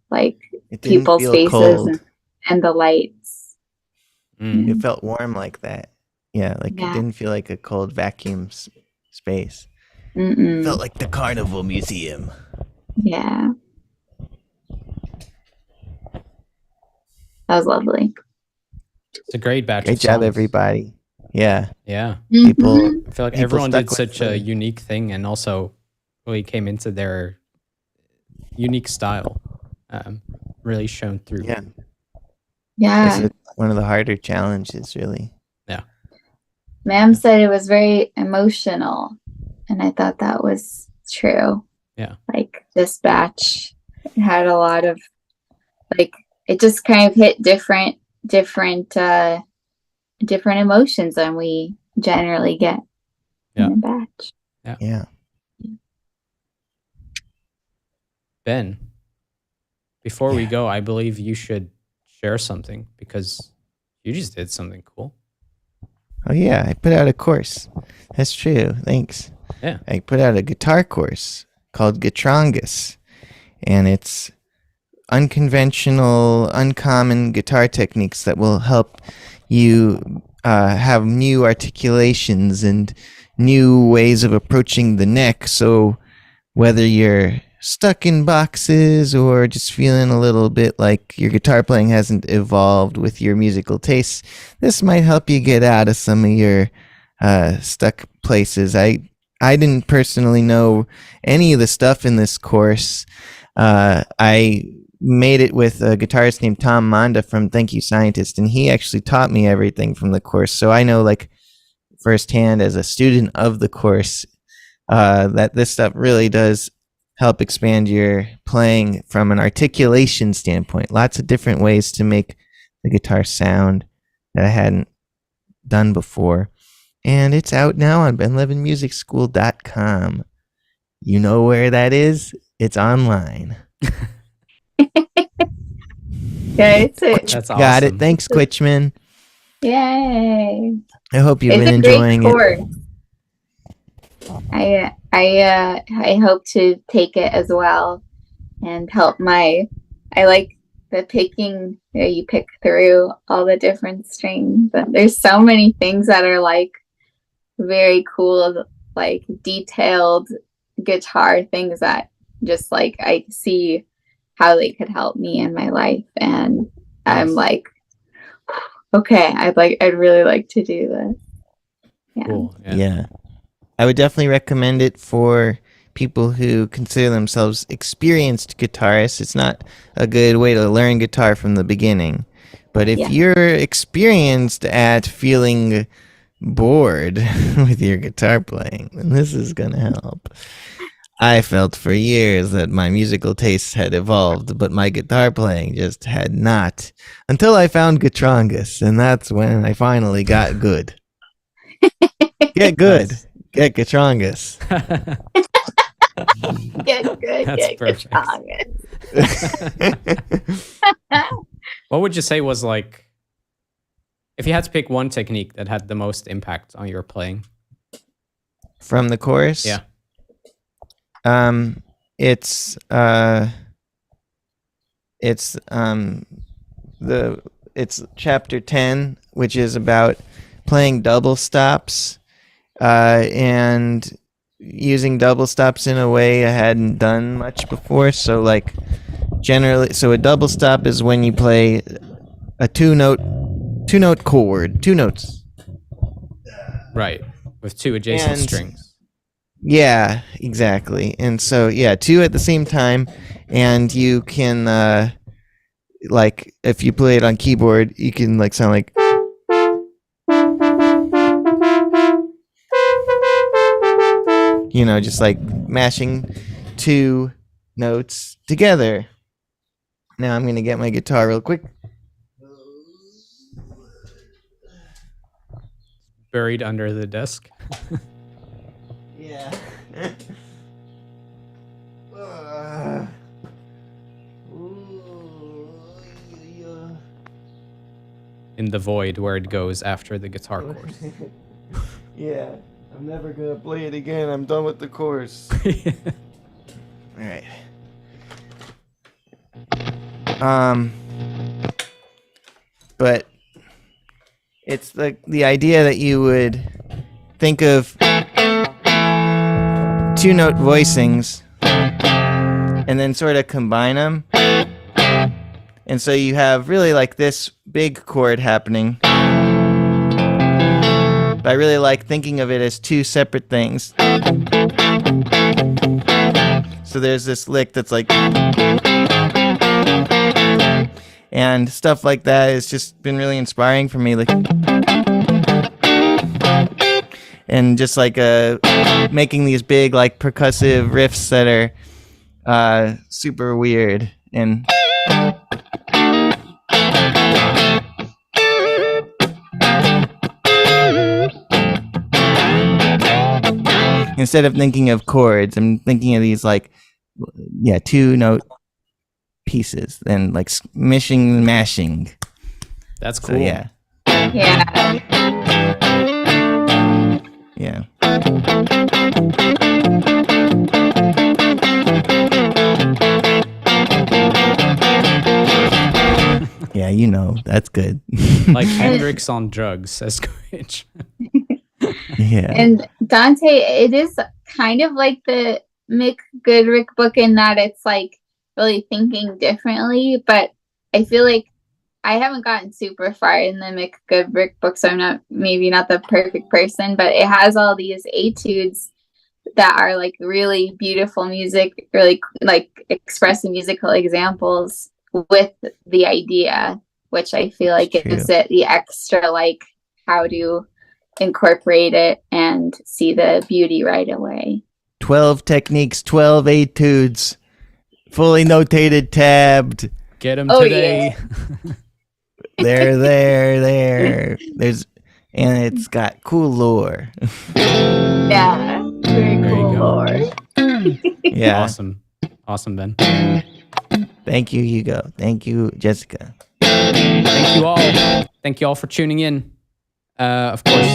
like It didn't people's feel faces cold. and the lights. Mm. It felt warm like that. Yeah, like Yeah. it didn't feel like a cold vacuum space. Mm-mm. It felt like the Carnival Museum. Yeah, that was lovely. It's a great batch Great of job, songs. everybody. Yeah. Yeah. People, Mhm. I feel like people everyone stuck did with such a the- unique thing and also really came into their unique style. Really shown through. Yeah. Yeah. It's one of the harder challenges, really. Yeah. Ma'am said it was very emotional, and I thought that was true. Yeah. Like this batch had a lot of like it just kind of hit different emotions than we generally get Yeah. in a batch. Yeah. Ben, before we Yeah. go, I believe you should share something because you just did something cool. Oh, yeah. I put out a course. That's true. Thanks. Yeah. I put out a guitar course called Gitrongus, and it's unconventional, uncommon guitar techniques that will help you have new articulations and new ways of approaching the neck. So whether you're stuck in boxes or just feeling a little bit like your guitar playing hasn't evolved with your musical tastes, this might help you get out of some of your stuck places. I didn't personally know any of the stuff in this course. I made it with a guitarist named Tom Monda from Thank You Scientist, and he actually taught me everything from the course. So I know like firsthand as a student of the course that this stuff really does help expand your playing from an articulation standpoint. Lots of different ways to make the guitar sound that I hadn't done before. And it's out now on benlevinmusicschool.com. You know where that is? It's online. Yeah, it's a That's awesome. Got it. Thanks, Quitchman. yay. I hope you've It's been a great enjoying course. it. I hope to take it as well and help I like the picking where you pick through all the different strings. And there's so many things that are like very cool, like detailed guitar things that just like I see how they could help me in my life, and I'm like, okay, I'd really like to do this. Yeah. Cool. Yeah. I would definitely recommend it for people who consider themselves experienced guitarists. It's not a good way to learn guitar from the beginning. But if you're experienced at feeling bored with your guitar playing, then this is going to help. I felt for years that my musical tastes had evolved, but my guitar playing just had not. Until I found Gitrongus, and that's when I finally got good. Get good. Nice. Get Gitrongus. Get good, That's get perfect. guitar. What would you say was like, if you had to pick one technique that had the most impact on your playing? From the chorus? Yeah. It's chapter 10, which is about playing double stops, and using double stops in a way I hadn't done much before. So like generally, so a double stop is when you play a two note chord, two notes. Right. With two adjacent And- strings. Yeah, exactly. And so, yeah, two at the same time, and you can, like, if you play it on keyboard, you can, like, sound like... You know, just, like, mashing two notes together. Now I'm going to get my guitar real quick. Buried under the desk. Yeah. In the void where it goes after the guitar chorus. Yeah, I'm never gonna play it again. I'm done with the course. All right. But it's the idea that you would think of two note voicings and then sort of combine them. And so you have really like this big chord happening. But I really like thinking of it as two separate things. So there's this lick that's like... And stuff like that has just been really inspiring for me. Like... And just like making these big like percussive riffs that are super weird and... Instead of thinking of chords, I'm thinking of these like, yeah, two note pieces and like mishing and mashing. That's cool. So, yeah. Yeah. Yeah. Yeah, you know, that's good. Like Hendrix on drugs, says Twitch. Yeah. And Dante, it is kind of like the Mick Goodrick book in that it's like really thinking differently, but I feel like I haven't gotten super far in the Mick Goodrick book, so I'm not the perfect person, but it has all these etudes that are like really beautiful music, really like expressing musical examples with the idea, which I feel like gives it the extra like how to incorporate it and see the beauty right away. 12 techniques, 12 etudes, fully notated, tabbed. Get them Oh, today. There. And it's got cool lore. Yeah, very There you cool go. lore. Yeah. Awesome, Ben. Thank you, Hugo. Thank you, Jessica. Thank you all. Thank you all for tuning in. Of course,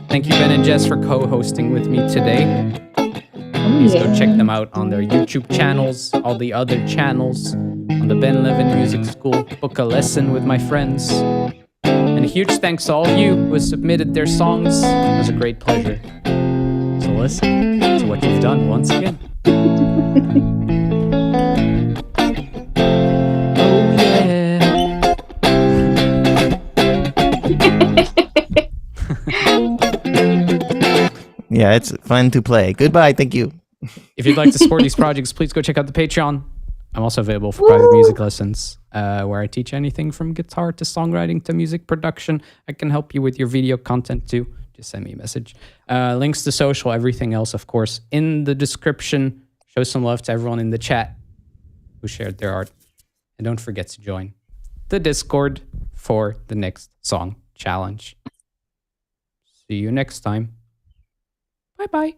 thank you, Ben and Jess, for co-hosting with me today. Please go check them out on their YouTube channels, all the other channels, on the Ben Levin Music School. Book a lesson with my friends. And a huge thanks to all of you who have submitted their songs. It was a great pleasure. So listen to what you've done once again. Oh yeah. Yeah, it's fun to play. Goodbye. Thank you. If you'd like to support these projects, please go check out the Patreon. I'm also available for private music lessons, where I teach anything from guitar to songwriting to music production. I can help you with your video content too. Just send me a message. Links to social, everything else, of course, in the description. Show some love to everyone in the chat who shared their art. And don't forget to join the Discord for the next song challenge. See you next time. Bye-bye.